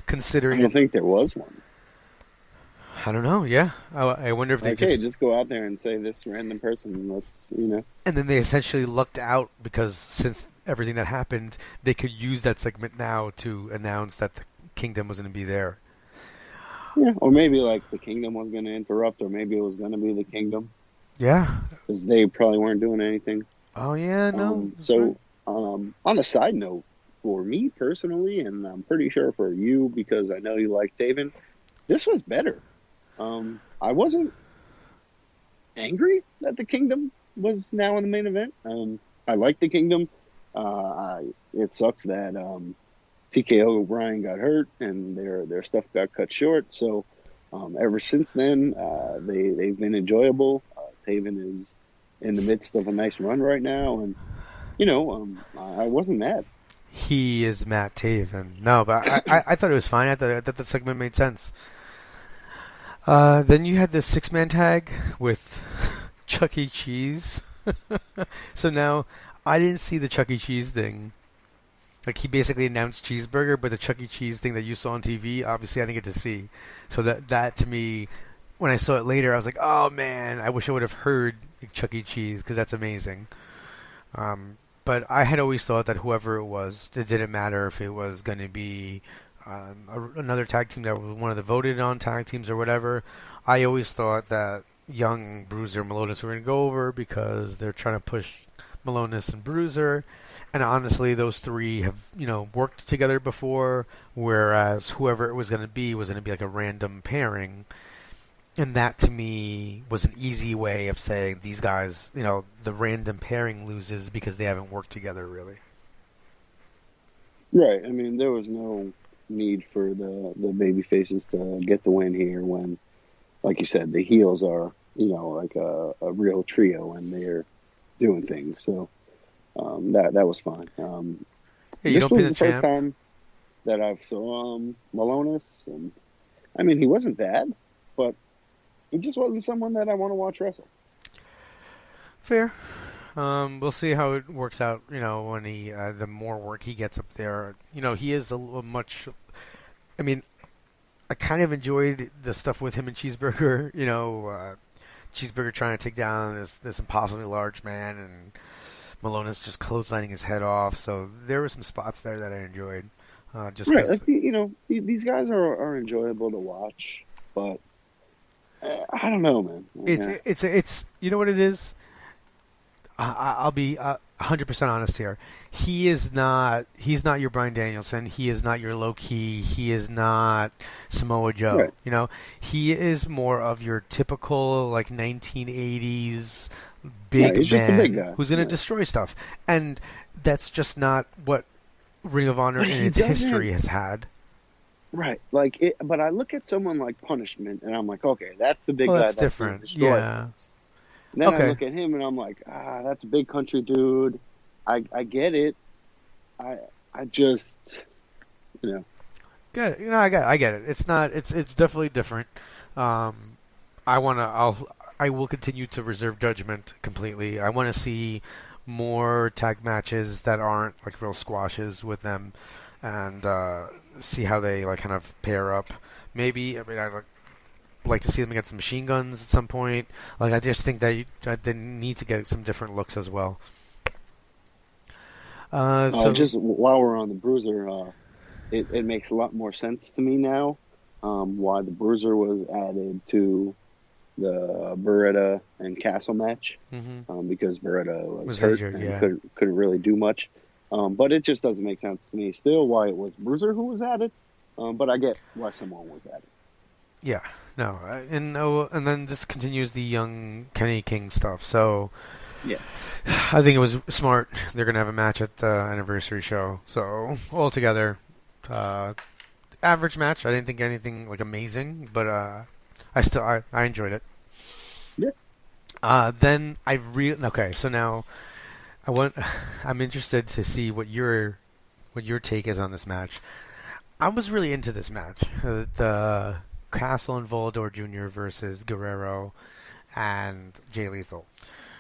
Considering, I don't think there was one. I don't know. Yeah, I wonder if they just go out there and say this random person. Let's And then they essentially lucked out because since everything that happened, they could use that segment now to announce that the Kingdom was going to be there. Yeah, or maybe the Kingdom was going to interrupt, or maybe it was going to be the Kingdom. Yeah, because they probably weren't doing anything. Oh yeah, no. So, on a side note, for me personally, and I'm pretty sure for you because I know you like Taven, this was better. I wasn't angry that the Kingdom was now in the main event. I like the Kingdom. It sucks that TKO O'Brien got hurt and their stuff got cut short. So ever since then, they've been enjoyable. Taven is in the midst of a nice run right now, and I wasn't mad. He is Matt Taven. No, but I thought it was fine. I thought the segment made sense. Then you had the 6-man tag with Chuck E. Cheese. So now I didn't see the Chuck E. Cheese thing. Like, he basically announced Cheeseburger, but the Chuck E. Cheese thing that you saw on TV, obviously I didn't get to see. So that to me, when I saw it later, I was like, oh man, I wish I would have heard Chuck E. Cheese, because that's amazing. But I had always thought that whoever it was, it didn't matter if it was going to be another tag team that was one of the voted on tag teams or whatever. I always thought that Young, Bruiser, and Malonis were going to go over because they're trying to push Malonis and Bruiser. And honestly, those three have, worked together before, whereas whoever it was going to be like a random pairing. And that, to me, was an easy way of saying these guys, the random pairing loses because they haven't worked together, really. Right. I mean, there was no need for the baby faces to get the win here when, like you said, the heels are, like a real trio and they're doing things. So that was fine. You this don't was pin the first time that I saw Malonis. And, I mean, he wasn't bad, but he just wasn't someone that I want to watch wrestle. Fair. We'll see how it works out, when the more work he gets up there. He is a much... I mean, I kind of enjoyed the stuff with him and Cheeseburger, Cheeseburger trying to take down this impossibly large man, and Malonis just clotheslining his head off. So there were some spots there that I enjoyed. Just right, like, these guys are enjoyable to watch, but I don't know, man. It's you know what it is? I'll be 100% honest here. He's not your Bryan Danielson. He is not your Low Ki. He is not Samoa Joe. Right. He is more of your typical, like, 1980s big he's just a big guy. who's going to destroy stuff. And that's just not what Ring of Honor in its history has had. Right, but I look at someone like Punishment, and I'm like, okay, that's the big guy. That's different. Yeah. And then I look at him, and I'm like, that's a big country dude. I get it. I just, Get it. I get it. It's not. It's definitely different. I will continue to reserve judgment completely. I want to see more tag matches that aren't like real squashes with them, and see how they kind of pair up. Maybe I'd like to see them against the Machine Guns at some point. I just think that they need to get some different looks as well. So just while we're on the Bruiser, it makes a lot more sense to me now why the Bruiser was added to the Beretta and Castle match, because Beretta was hurt and couldn't really do much. But it just doesn't make sense to me still why it was Bruiser who was added. But I get why someone was added. Yeah, no, and then this continues the young Kenny King stuff. So yeah, I think it was smart. They're gonna have a match at the anniversary show. So altogether, average match. I didn't think anything amazing, but I enjoyed it. Yeah. Then okay. So now I'm interested to see what your take is on this match. I was really into this match. The Castle and Voldaor Jr. versus Guerrero and Jay Lethal.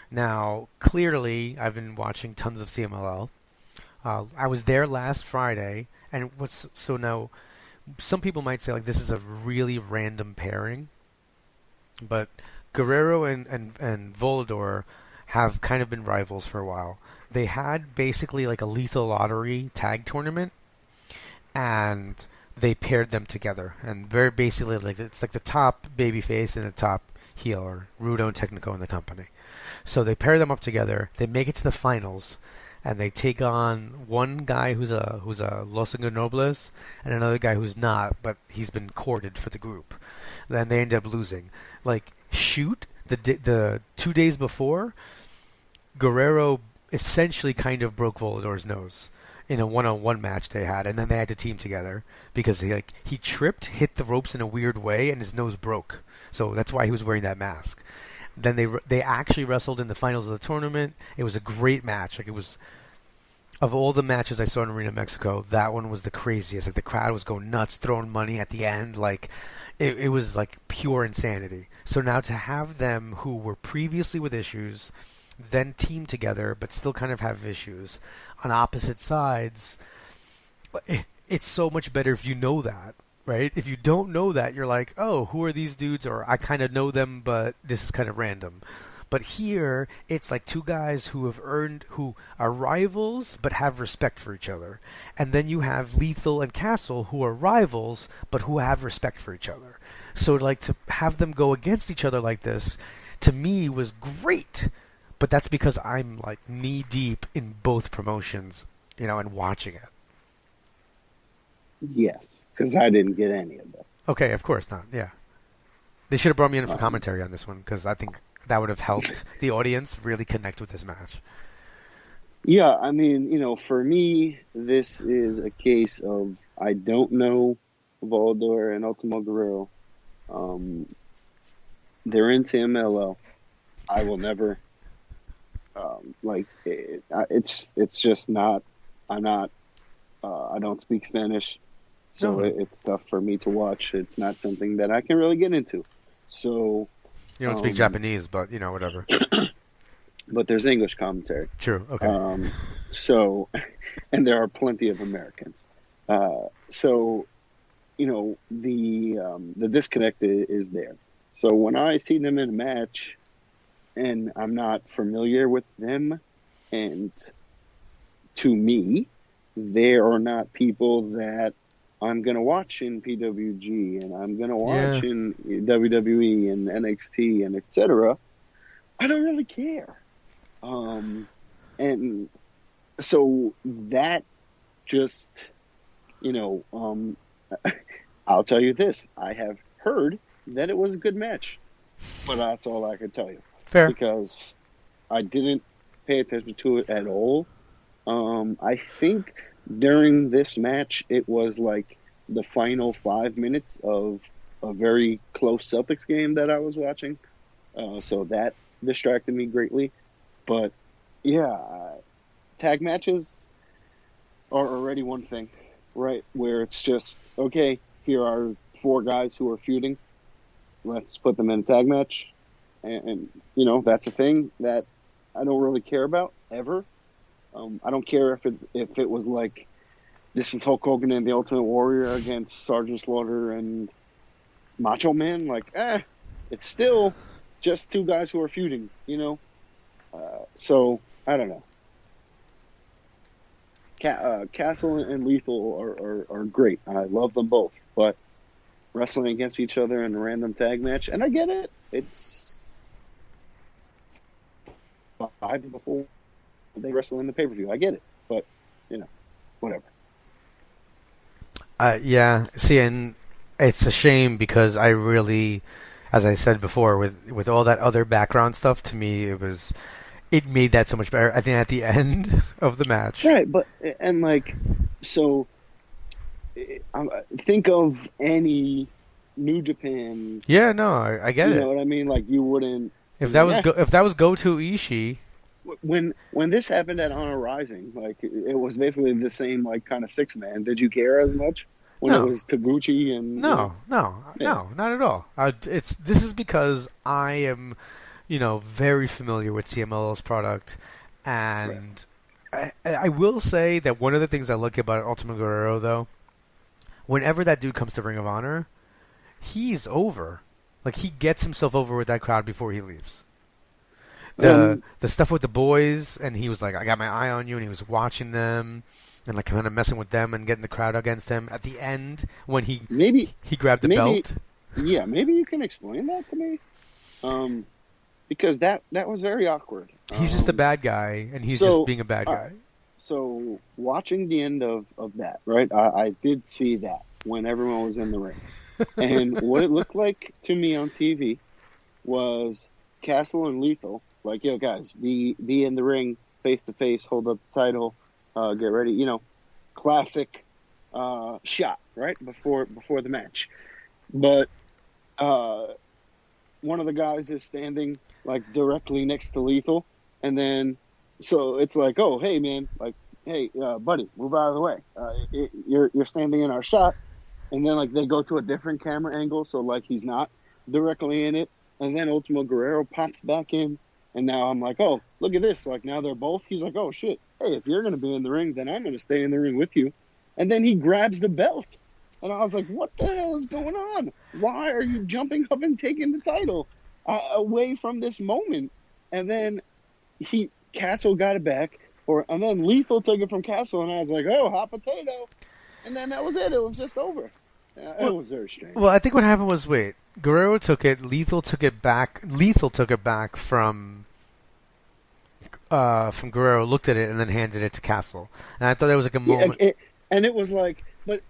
Now, clearly, I've been watching tons of CMLL. I was there last Friday, and now, some people might say this is a really random pairing, but Guerrero and Voldaor have kind of been rivals for a while. They had basically a lethal lottery tag tournament, and they paired them together, and very basically it's the top babyface and the top heel, or Rudo and Technico in the company. So they pair them up together. They make it to the finals, and they take on one guy who's a Los Ingobernables and another guy who's not, but he's been courted for the group. Then they end up losing. The 2 days before, Guerrero essentially kind of broke Volodor's nose in a one-on-one match they had, and then they had to team together because he tripped, hit the ropes in a weird way, and his nose broke. So that's why he was wearing that mask. Then they actually wrestled in the finals of the tournament. It was a great match. It was, of all the matches I saw in Arena Mexico, that one was the craziest. The crowd was going nuts, throwing money at the end. It was pure insanity. So now to have them who were previously with issues, then team together, but still kind of have issues on opposite sides. It's so much better if you know that, right? If you don't know that, you're like, oh, who are these dudes? Or I kind of know them, but this is kind of random. But here, it's like two guys who are rivals, but have respect for each other. And then you have Lethal and Castle, who are rivals, but who have respect for each other. So, like, to have them go against each other like this, to me, was great. But that's because I'm, like, knee-deep in both promotions, and watching it. Yes, because I didn't get any of that. Okay, of course not, yeah. They should have brought me in for commentary on this one, because I think that would have helped the audience really connect with this match. Yeah, I mean, for me, this is a case of I don't know Voldaor and Ultimo Guerrero. They're in CMLL. I will never, it's just not, I don't speak Spanish, so it's tough for me to watch. It's not something that I can really get into. So... You don't speak Japanese, but, whatever. But there's English commentary. True, okay. And there are plenty of Americans. The disconnect is there. So when I see them in a match and I'm not familiar with them, and to me, they are not people that I'm going to watch in PWG and I'm going to watch in WWE and NXT and etc. I don't really care. And so that just, I'll tell you this. I have heard that it was a good match, but that's all I can tell you. Fair. Because I didn't pay attention to it at all. I think during this match, it was like the final 5 minutes of a very close Celtics game that I was watching. So that distracted me greatly. But, tag matches are already one thing, right? Where it's just, okay, here are 4 guys who are feuding. Let's put them in a tag match. And that's a thing that I don't really care about, ever. I don't care if it was like, this is Hulk Hogan and the Ultimate Warrior against Sergeant Slaughter and Macho Man. Like, it's still just 2 guys who are feuding, So, I don't know. Castle and Lethal are great. I love them both. But wrestling against each other in a random tag match, and I get it. It's 5 before they wrestle in the pay-per-view. I get it. But, whatever. See, and it's a shame because I really, as I said before, with all that other background stuff, to me, it made that so much better. I think at the end of the match. Right, think of any New Japan. Yeah, no, I get it. You know what I mean? Like, you wouldn't... If that was Go-To Ishii... When this happened at Honor Rising, like, it was basically the same, like, kind of 6-man. Did you care as much when it was Taguchi and... No, not at all. This is because I am, very familiar with CMLL's product, and I will say that one of the things I like about Ultimo Guerrero, though, whenever that dude comes to Ring of Honor, he's over. Like, he gets himself over with that crowd before he leaves. The stuff with the boys, and he was like, I got my eye on you, and he was watching them, and like kind of messing with them and getting the crowd against him. At the end, when he grabbed the belt. Yeah, maybe you can explain that to me. Because that was very awkward. He's just a bad guy, and he's just being a bad guy. So watching the end of that, right, I did see that when everyone was in the ring. And what it looked like to me on TV was Castle and Lethal, like, yo, guys, be in the ring, face to face, hold up the title, get ready, classic shot, right, before the match. But one of the guys is standing, like, directly next to Lethal, and then, so it's like, oh, hey, man, like, hey, buddy, move out of the way. You're standing in our shot, and then, like, they go to a different camera angle, so, like, he's not directly in it. And then Ultimo Guerrero pops back in, And now I'm like, oh, look at this. Like, now they're both. He's like, oh, shit. Hey, if you're going to be in the ring, then I'm going to stay in the ring with you. And then he grabs the belt. And I was like, what the hell is going on? Why are you jumping up and taking the title away from this moment? And then Castle got it back. And then Lethal took it from Castle. And I was like, oh, hot potato. And then that was it. It was just over. It was very strange. Well, I think what happened was, Guerrero took it. Lethal took it back. Lethal took it back from Guerrero, looked at it, and then handed it to Castle. And I thought that was like a moment. And it was like, but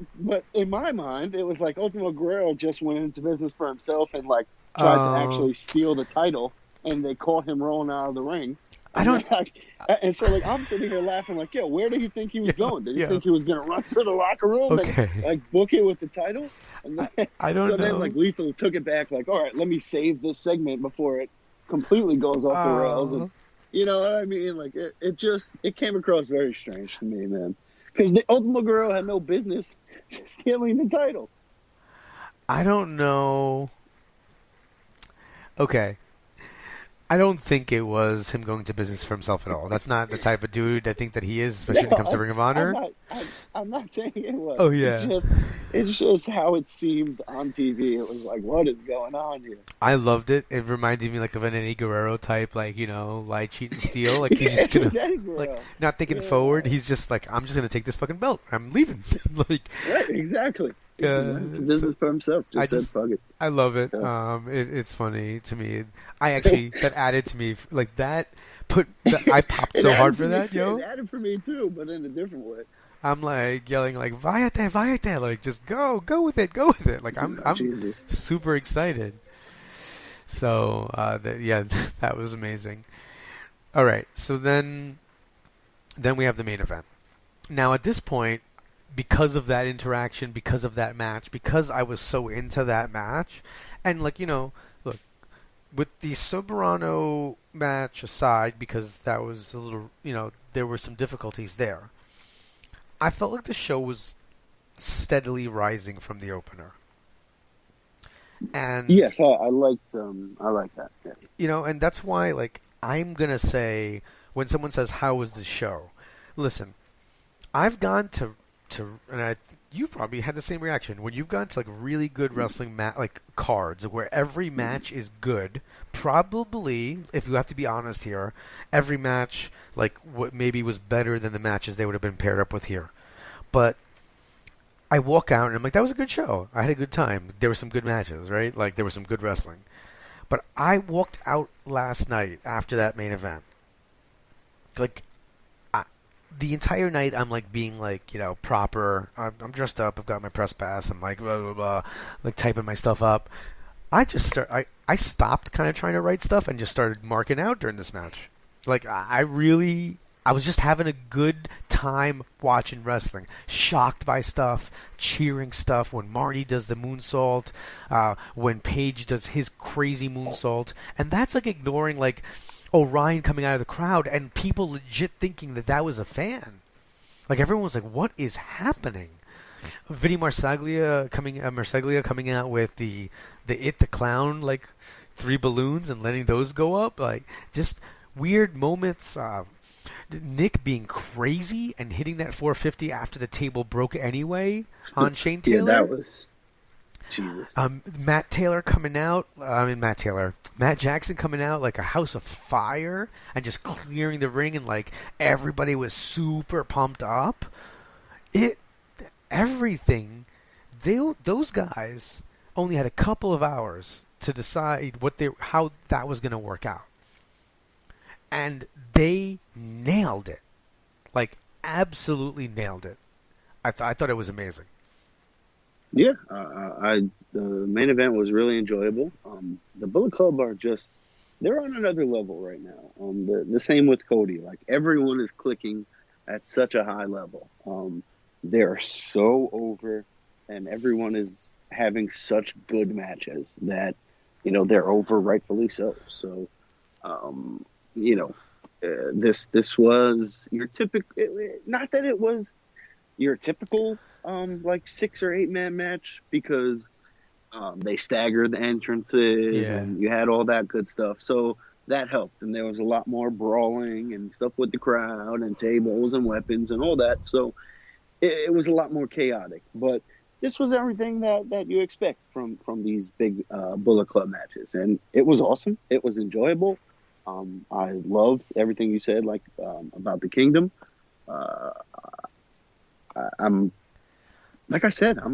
in my mind, it was like Ultimo Guerrero just went into business for himself and like tried to actually steal the title, and they caught him rolling out of the ring. And so like I'm sitting here laughing like, yo, where did you think he was going? Did you think he was going to run through the locker room and like book it with the title? And then, I don't know. So then like Lethal took it back, like, all right, let me save this segment before it completely goes off the rails. And you know what I mean? Like it came across very strange to me, man. Because the Ultimo Guerrero had no business stealing the title. I don't know. Okay. I don't think it was him going to business for himself at all. That's not the type of dude I think that he is, especially when it comes to Ring of Honor. I'm not saying it was. Oh, yeah. It's just how it seemed on TV. It was like, what is going on here? I loved it. It reminded me like of an Eddie Guerrero type, like, you know, lie, cheat, and steal. Like he's just gonna, like, not thinking forward. He's just like, I'm just gonna take this fucking belt. I'm leaving. Like, right, exactly. Business for himself. Just said, fuck it. I love it. Yeah. It's funny to me. I actually that added to me like that. I popped so hard for that, yo. It added for me too, but in a different way. I'm like yelling like Vayate, like just go with it. Like I'm super excited. So that was amazing. All right, so then we have the main event. Now at this point, because of that interaction, because of that match, because I was so into that match, and like, you know, look, with the Soberano match aside, because that was a little, you know, there were some difficulties there, I felt like the show was steadily rising from the opener. And yes, I like that. Yeah. You know, and that's why, like, I'm gonna say when someone says, "How was the show?" Listen, I've gone to and you've probably had the same reaction when you've gone to like really good wrestling like cards where every match is good. Probably, if you have to be honest here, every match like what maybe was better than the matches they would have been paired up with here. But I walk out and I'm like, that was a good show. I had a good time. There were some good matches, right? Like there was some good wrestling. But I walked out last night after that main event, like. The entire night, I'm like being like, you know, proper. I'm dressed up. I've got my press pass. I'm like blah blah blah, like typing my stuff up. I stopped kind of trying to write stuff and just started marking out during this match. Like I was just having a good time watching wrestling. Shocked by stuff, cheering stuff. When Marty does the moonsault, when Paige does his crazy moonsault, and that's like ignoring like. Orion coming out of the crowd and people legit thinking that was a fan. Like everyone was like, "What is happening?" Vinny Marsaglia coming out with the clown like 3 balloons and letting those go up, like just weird moments. Nick being crazy and hitting that 450 after the table broke anyway on Shane Taylor. Yeah, that was Jesus. Matt Jackson coming out like a house of fire and just clearing the ring and like everybody was super pumped up. Those guys only had a couple of hours to decide how that was going to work out. And they nailed it. Like absolutely nailed it. I thought it was amazing. Yeah, the main event was really enjoyable. The Bullet Club they're on another level right now. The same with Cody. Like everyone is clicking at such a high level. They're so over, and everyone is having such good matches that, you know, they're over rightfully so. So, you know, this was your typical. Not that it was your typical. Like 6 or 8 man match because they staggered the entrances and you had all that good stuff. So that helped. And there was a lot more brawling and stuff with the crowd and tables and weapons and all that. So it was a lot more chaotic. But this was everything that you expect from these big Bullet Club matches. And it was awesome. It was enjoyable. I loved everything you said, like about the Kingdom. I'm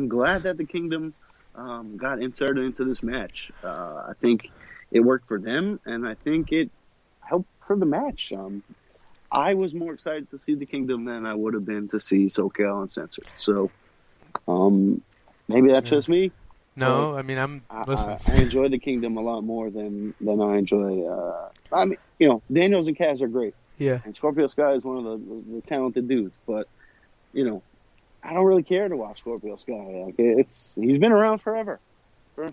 glad that the Kingdom got inserted into this match. I think it worked for them, and I think it helped for the match. I was more excited to see the Kingdom than I would have been to see SoCal Uncensored. So maybe that's just me. No, I mean, listen. I enjoy the Kingdom a lot more than I enjoy. Daniels and Kaz are great. Yeah. And Scorpio Sky is one of the talented dudes, but I don't really care to watch Scorpio Sky. Like he's been around forever, for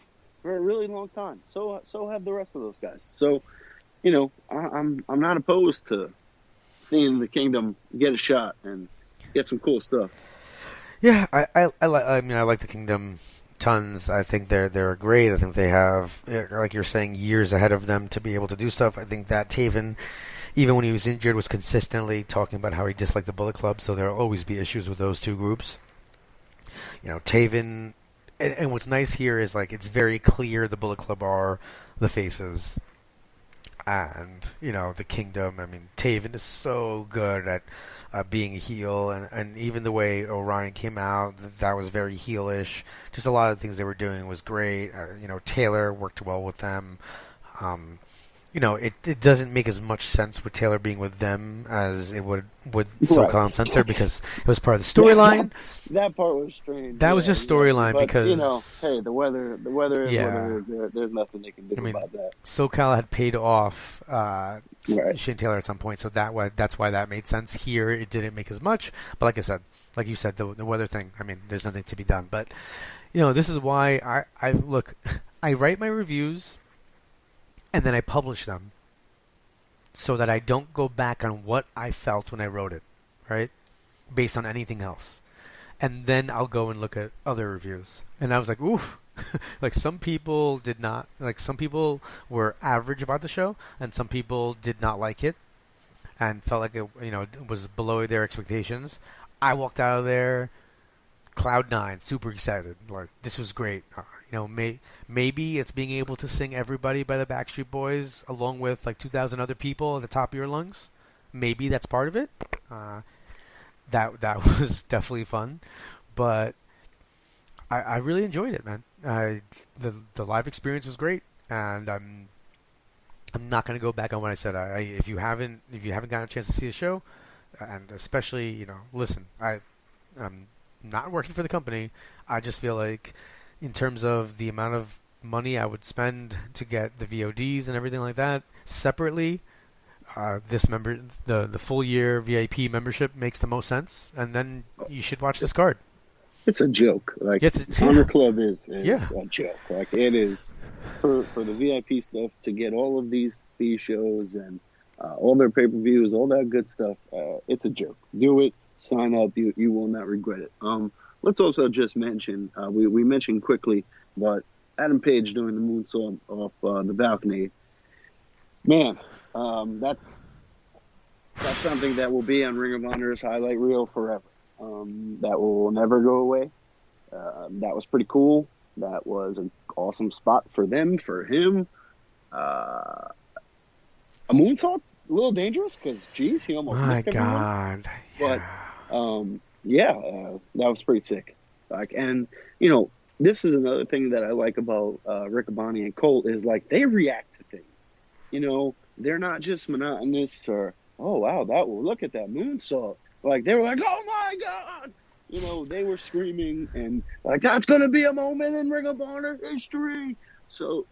a really long time. So have the rest of those guys. So, I'm not opposed to seeing the Kingdom get a shot and get some cool stuff. Yeah, I like the Kingdom tons. I think they're great. I think they have, like you're saying, years ahead of them to be able to do stuff. I think that Taven, even when he was injured, was consistently talking about how he disliked the Bullet Club, so there'll always be issues with those two groups. Taven, and what's nice here is, like, it's very clear the Bullet Club are the faces. And, the Kingdom, I mean, Taven is so good at being a heel, and even the way Orion came out, that was very heelish. Just a lot of things they were doing was great. Taylor worked well with them. It doesn't make as much sense with Taylor being with them as it would with SoCal Uncensored, because it was part of the storyline. That part was strange. That was just storyline because hey, the weather is what it is. There's nothing they can do about that. SoCal had paid off Shane Taylor at some point, so that's why that made sense. Here, it didn't make as much. But like you said, the weather thing. I mean, there's nothing to be done. But this is why I write my reviews. And then I publish them so that I don't go back on what I felt when I wrote it, right? Based on anything else. And then I'll go and look at other reviews. And I was like, oof. Like, some people did not, like, some people were average about the show, and some people did not like it and felt like it was below their expectations. I walked out of there cloud nine, super excited. Like, this was great. Maybe it's being able to sing Everybody by the Backstreet Boys along with like 2,000 other people at the top of your lungs. Maybe that's part of it. That was definitely fun, but I really enjoyed it, man. The live experience was great, and I'm not going to go back on what I said. If you haven't gotten a chance to see the show, and especially listen, I'm not working for the company. I just feel like, in terms of the amount of money I would spend to get the VODs and everything like that separately, the full year VIP membership makes the most sense, and then you should watch this card. It's a joke. Like, Honor Club is a joke. Like, it is for the VIP stuff, to get all of these shows and all their pay-per-views, all that good stuff. It's a joke. Do it. Sign up. You will not regret it. Let's also just mention, we mentioned quickly, but Adam Page doing the moonsault off the balcony. Man, that's something that will be on Ring of Honor's highlight reel forever. That will never go away. That was pretty cool. That was an awesome spot for them, for him. A moonsault? A little dangerous, because, geez, he almost missed everyone. My God. But, that was pretty sick. Like, and, this is another thing that I like about Riccaboni and Colt is, like, they react to things. They're not just monotonous or, oh, wow, look at that moonsault. Like, they were like, oh, my God! They were screaming and, like, that's going to be a moment in Ring of Honor history. So,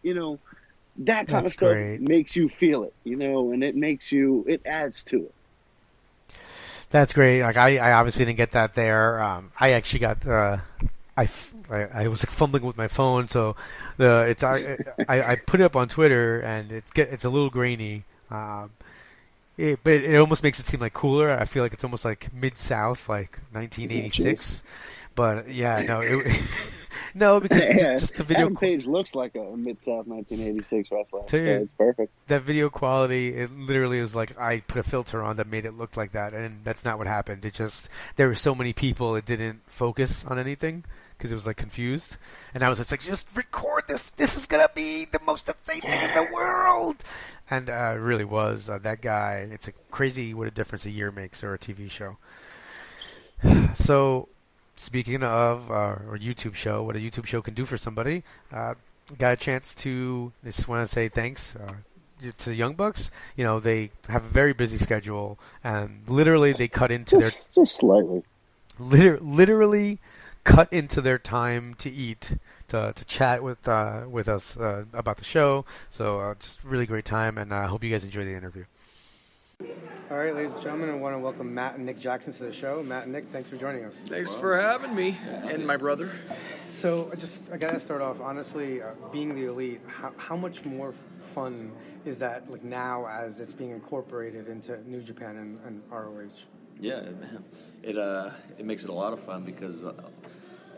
that kind of stuff makes you feel it, and it adds to it. That's great. Like, I obviously didn't get that there. I actually got I was fumbling with my phone, so I put it up on Twitter, and it's a little grainy. But it almost makes it seem like cooler. I feel like it's almost like Mid-South, like 1986. But yeah, no, no, because just the video. Adam Page looks like a Mid-South 1986 wrestler, so Dude, it's perfect. That video quality, it literally was like I put a filter on that made it look like that, and that's not what happened. It just there were so many people, it didn't focus on anything because it was like confused, and I was just like, just record this. This is gonna be the most insane thing in the world, and it really was. That guy, it's a crazy what a difference a year makes or a TV show. So, speaking of our YouTube show, what a YouTube show can do for somebody, got a chance to. I just want to say thanks to the Young Bucks. You know, they have a very busy schedule, and literally they cut into just slightly. Literally cut into their time to eat, to chat with us about the show. So just really great time, and I hope you guys enjoy the interview. All right, ladies and gentlemen, I want to welcome Matt and Nick Jackson to the show. Matt and Nick, thanks for joining us. Thanks for having me and my brother. So I got to start off, honestly, being the Elite, how much more fun is that like now as it's being incorporated into New Japan and ROH? Yeah, man. It makes it a lot of fun because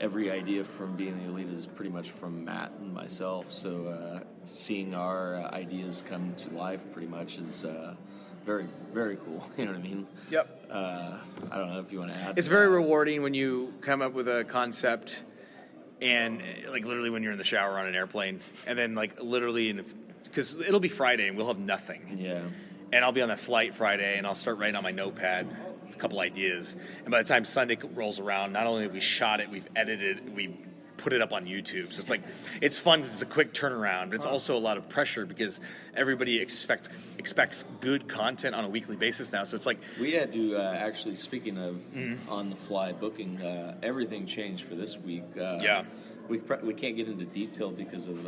every idea from being the Elite is pretty much from Matt and myself. So seeing our ideas come to life pretty much is very, very cool. You know what I mean? Yep. I don't know if you want to add. It's very rewarding when you come up with a concept and like literally when you're in the shower on an airplane and then like literally because it'll be Friday and we'll have nothing. Yeah. And I'll be on that flight Friday and I'll start writing on my notepad a couple ideas. And by the time Sunday rolls around, not only have we shot it, we've edited it, we put it up on YouTube. So it's like, it's fun because it's a quick turnaround, but it's also a lot of pressure because everybody expects good content on a weekly basis now. So it's like... We had to, actually, speaking of on-the-fly booking, everything changed for this week. Yeah. We can't get into detail because of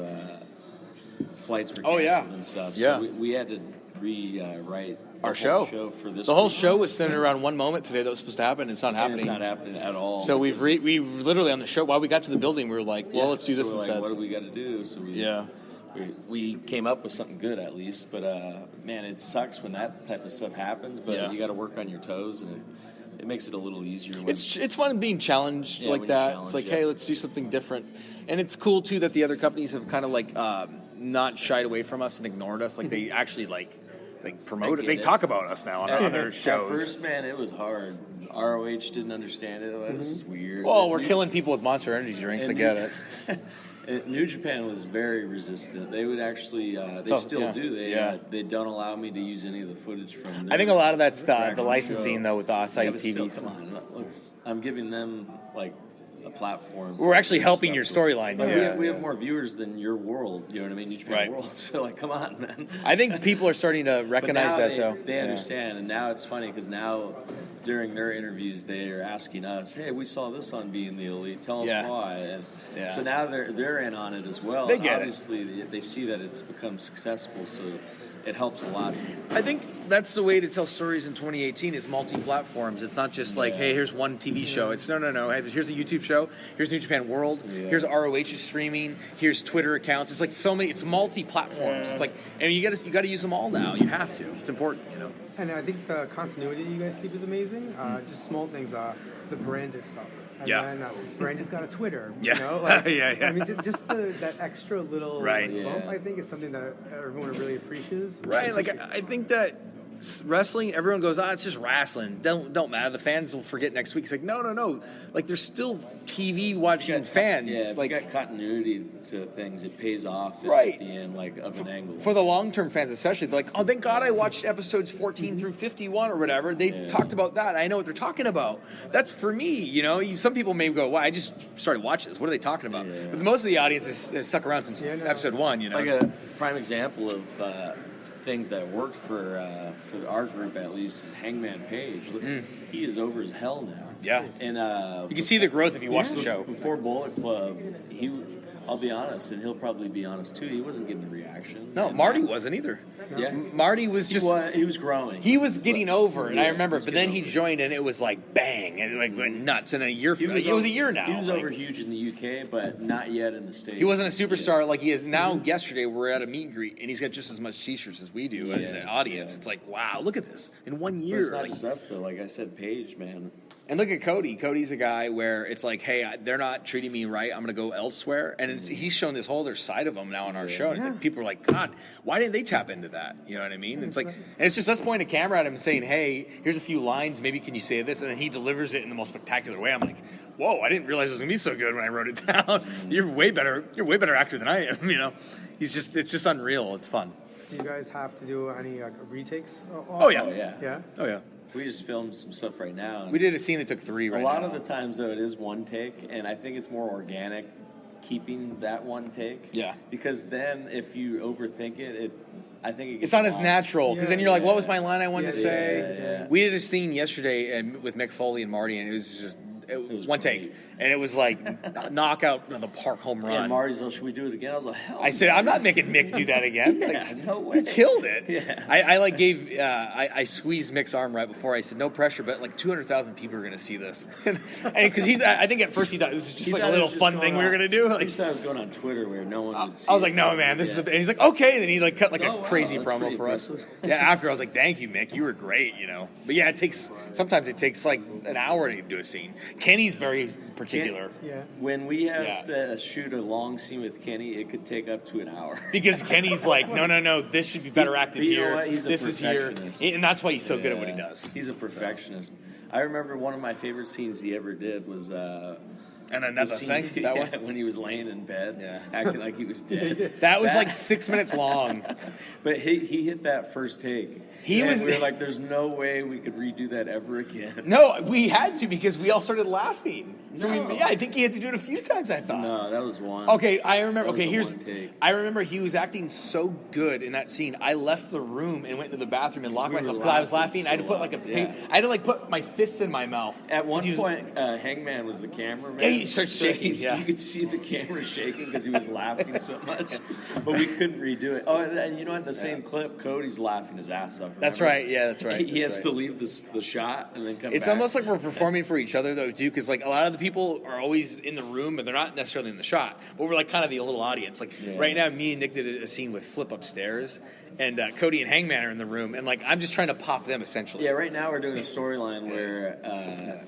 flights were canceled and stuff. Yeah. So we had to rewrite our show for this The whole week. show was centered around one moment today that was supposed to happen. It's not happening. It's not happening at all. So we literally on the show, while we got to the building, we were like, well, let's do this so instead. Like, what do we got to do? So we came up with something good at least. But, man, it sucks when that type of stuff happens. But you got to work on your toes, and it makes it a little easier. When, it's fun being challenged like that. It's like, hey, let's do something different. And it's cool, too, that the other companies have kind of like not shied away from us and ignored us. Like they actually like promote it. They talk about us now on other shows. At first, man, it was hard. ROH didn't understand it. Like, this is weird. Well, we're killing people with Monster Energy drinks. I get it. New Japan was very resistant. They would actually, they still do. They don't allow me to use any of the footage from. I think a lot of that's the licensing though with the Asahi TV. Still, come on, I'm giving them like a platform. We're actually helping your storyline. We have more viewers than your world. You know what I mean? New Japan World. So like, come on, man. I think people are starting to recognize that though. They understand, and now it's funny because now during their interviews they are asking us, "Hey, we saw this on Being the Elite. Tell us why." And so now they're in on it as well. They get Obviously, they see that it's become successful, so it helps a lot. I think that's the way to tell stories in 2018 is multi-platforms. It's not just like, hey, here's one TV show. It's no. Hey, here's a YouTube show. Here's New Japan World. Here's ROH's streaming. Here's Twitter accounts. It's like so many. It's multi-platforms. It's like, and you got to use them all now. You have to. It's important, you know. And I think the continuity you guys keep is amazing. Just small things, the branded stuff. And then Brandon's got a Twitter. You know? Like, I mean, just that extra little bump, I think, is something that everyone really appreciates. Right. Like, I think that wrestling, everyone goes, it's just wrestling. Don't matter. The fans will forget next week. It's like, no. Like, there's still TV watching fans. Yeah, if like, you got continuity to things, it pays off at the end, like, of an angle. For the long-term fans especially, they're like, oh, thank God I watched episodes 14 through 51 or whatever. They talked about that. I know what they're talking about. That's for me, you know. Some people may go, wow, I just started watching this. What are they talking about? Yeah. But most of the audience has stuck around since episode 1, you know. Like a prime example of things that worked for our group at least is Hangman Page. Look, he is over as hell now. Yeah, and you can see the growth if you watch the show. Before Bullet Club, I'll be honest, and he'll probably be honest too, he wasn't getting the reaction. No, Marty wasn't either. Yeah, Marty was just he was growing. He was getting over, and I remember. But then he joined, and it was like bang, and like went nuts. And a year, it was a year now. He was over huge in the UK, but not yet in the States. He wasn't a superstar like he is now. Yesterday, we're at a meet and greet, and he's got just as much T-shirts as we do in the audience. It's like, wow, look at this in 1 year. But it's not just us though. Like I said, Paige, man. And look at Cody. Cody's a guy where it's like, hey, they're not treating me right. I'm going to go elsewhere. And he's shown this whole other side of him now on our show. And it's like, people are like, God, why didn't they tap into that? You know what I mean? And it's like, and it's just us pointing a camera at him and saying, hey, here's a few lines. Maybe can you say this? And then he delivers it in the most spectacular way. I'm like, whoa, I didn't realize it was going to be so good when I wrote it down. You're way better actor than I am. You know, it's just unreal. It's fun. Do you guys have to do any retakes? Oh yeah. Yeah. Oh yeah. We just filmed some stuff right now. We did a scene that took 3 right now. A lot of the times, though, it is one take, and I think it's more organic keeping that one take. Yeah. Because then if you overthink it, I think it gets it's not lost. as natural, because then you're like, what was my line I wanted to say? Yeah. We did a scene yesterday with Mick Foley and Marty, and it was one take. And it was like knockout of the park home run. Yeah, Marty's like, should we do it again? I was like, hell I said, I'm not making Mick do that again. No way. He killed it. Yeah. I squeezed Mick's arm right before. I said, no pressure, but like 200,000 people are going to see this. And because I think at first he thought this was just like a little fun thing we were going to do. Like, he thought it was going on Twitter where no one would see I was like, no, man, this is and he's like, okay. And then he like cut like a crazy that's promo for us. impressive. Yeah, after I was like, thank you, Mick. You were great, you know. But yeah, sometimes it takes like an hour to do a scene. Kenny's very particular. When we have to shoot a long scene with Kenny, it could take up to an hour. Because Kenny's like, no, this should be better acted But you know here. what? He's a This is here. perfectionist. And that's why he's so good at what he does. He's a perfectionist. I remember one of my favorite scenes he ever did was And another the scene- thing, that one? when he was laying in bed, acting like he was dead. That was like 6 minutes long. But he hit that first take. We were like, there's no way we could redo that ever again. No, we had to because we all started laughing. So I think he had to do it a few times. I thought. No, that was one. Okay, I remember. That was Okay, the one take. I remember he was acting so good in that scene. I left the room and went to the bathroom and locked We were myself because I was laughing. laughing I had to so put like a, loud, yeah. I had to like put my fists in my mouth. At one point, Hangman was the cameraman. Yeah, he starts shaking, yeah. You could see the camera shaking because he was laughing so much, but we couldn't redo it. Oh, and you know what? The same clip, Cody's laughing his ass off. That's remember? right. Yeah, that's right. He has to leave the shot and then come back. It's almost like we're performing for each other, though, too, because like a lot of the people are always in the room, but they're not necessarily in the shot. But we're like kind of the little audience. Like right now, me and Nick did a scene with Flip upstairs, and Cody and Hangman are in the room, and like I'm just trying to pop them essentially. Yeah, right now we're doing a storyline where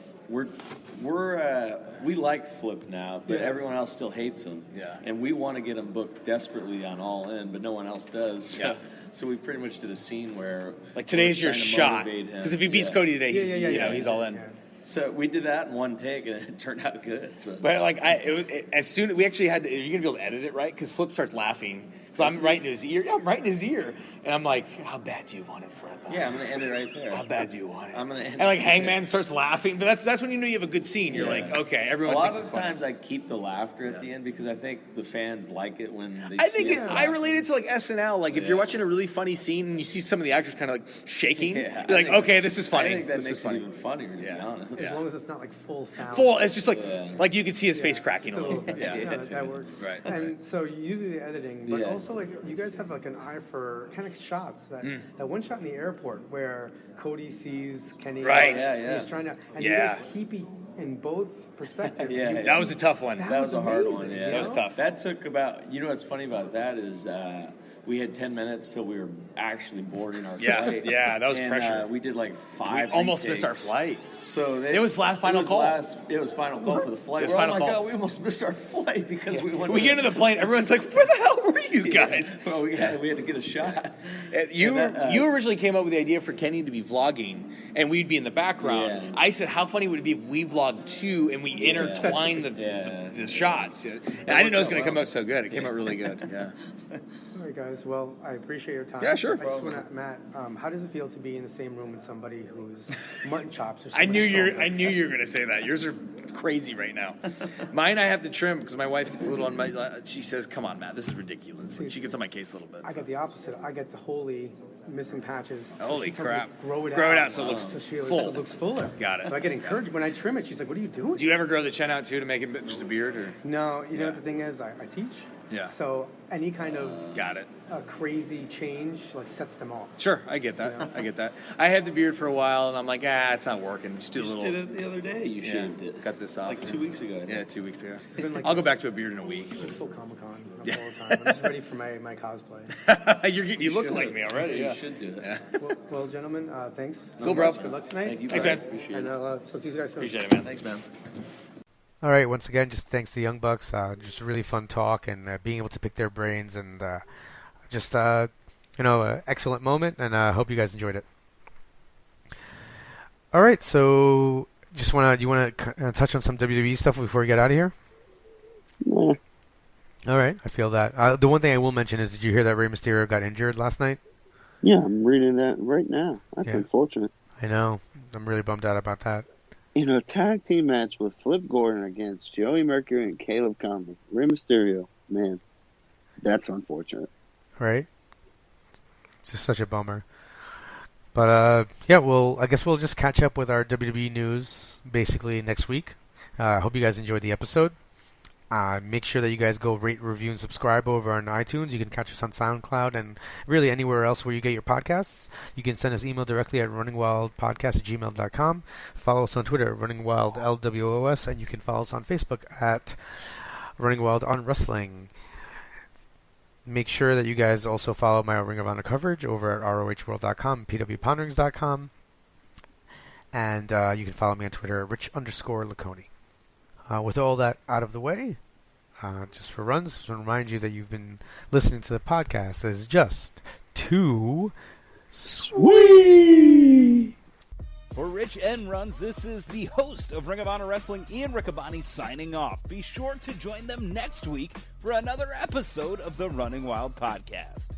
we like Flip now, but everyone else still hates him. Yeah. And we want to get him booked desperately on All In, but no one else does. Yeah. So we pretty much did a scene where Like today's we're your trying to shot, motivate him. because if he beats Cody today, he's all in. Yeah. So we did that in one take, and it turned out good. So. But like as soon we actually had to, you're gonna be able to edit it right because Flip starts laughing. So I'm right in his ear. Yeah, I'm right in his ear, and I'm like, "How bad do you want it, Flip?" Yeah, I'm gonna end it right there. How bad do you want it? I'm gonna end and like it. Hangman starts laughing, but that's when you know you have a good scene. You're like, okay, everyone. A lot thinks of it's the funny. times I keep the laughter at the end because I think the fans like it when they. I think see it's. us I laughing. relate it to like SNL. Like if you're watching a really funny scene and you see some of the actors kind of like shaking, Yeah, you're like, I think- okay, this is funny. I think that this makes is funny. it even funnier, to be honest. As long as it's not like full sound. Full. It's just like you can see his face cracking a little. Yeah, that works. Right. And so you do the editing, but Yeah. also like you guys have like an eye for kind of shots that one shot in the airport where Cody sees Kenny, Right. and Yeah, he's trying to, and Yeah. you guys keep it in both perspectives. Yeah, You- That was a tough one. That was a hard amazing, one, you yeah. That was know? tough. That took about, you know what's funny about that is we had 10 minutes till we were actually boarding our Yeah, flight. yeah, that was And, pressure. we did like We 5 almost missed our retakes. flight. So It was final call. It was final call for the flight. It was We're, final oh my call. God, we almost missed our flight because we went. We get into the plane. Everyone's like, "Where the hell were you guys?" Well, we had to get a shot. You And that, you originally came up with the idea for Kenny to be vlogging, and we'd be in the background. Yeah. I said, "How funny would it be if we vlogged too, and we intertwine the shots?" And I didn't know it was going to come out so good. It came out really good. Yeah. All right, guys. Well, I appreciate your time. Yeah, sure. I just want to, Matt. How does it feel to be in the same room with somebody whose mutton chops are? So I knew much you were going to say that. Yours are crazy right now. Mine I have to trim because my wife gets a little on my. She says, "Come on, Matt, this is ridiculous." She gets on my case a little bit. I get the opposite. I get the holy missing patches. So Holy she tells me, crap. grow it out so it looks so full. So it looks fuller. Got it. So I get encouraged when I trim it. She's like, "What are you doing?" Do you ever grow the chin out too to make it just a beard? Or No, you know what the thing is, I teach, Yeah. So any kind of got it. Crazy change sets them off. Sure, I get that. I get that. I had the beard for a while, and I'm like, it's not working. Just do a little. You did it the other day. You shaved it. Cut this off. Like 2 weeks ago. Yeah, 2 weeks ago. Been I'll go back to a beard in a week. It's like full Comic-Con all the time. I'm just ready for my cosplay. You look like me already. You should do that. Well, gentlemen, thanks. Cool, bro. Good luck tonight. Thank you. Thanks, man. Appreciate And it. I'll see you guys soon. Appreciate it, man. Thanks, man. All right, once again, just thanks to the Young Bucks. Just a really fun talk and being able to pick their brains and just excellent moment. And I hope you guys enjoyed it. All right, so you want to touch on some WWE stuff before we get out of here? Yeah. All right, I feel that. The one thing I will mention is, did you hear that Rey Mysterio got injured last night? Yeah, I'm reading that right now. That's unfortunate. I know. I'm really bummed out about that. Tag team match with Flip Gordon against Joey Mercury and Caleb Conley. Rey Mysterio, man, that's unfortunate. Right? It's just such a bummer. But, I guess we'll just catch up with our WWE news basically next week. I hope you guys enjoyed the episode. Make sure that you guys go rate, review, and subscribe over on iTunes. You can catch us on SoundCloud and really anywhere else where you get your podcasts. You can send us email directly at runningwildpodcast@gmail.com. Follow us on Twitter at runningwildlwos, and you can follow us on Facebook at Running Wild on Wrestling. Make sure that you guys also follow my Ring of Honor coverage over at rohworld.com, pwponderings.com, and you can follow me on Twitter at rich_laconi. With all that out of the way, just for Runz, just want to remind you that you've been listening to the podcast that is just too sweet. For Rich and Runz, this is the host of Ring of Honor Wrestling, Ian Riccaboni, signing off. Be sure to join them next week for another episode of the Running Wild Podcast.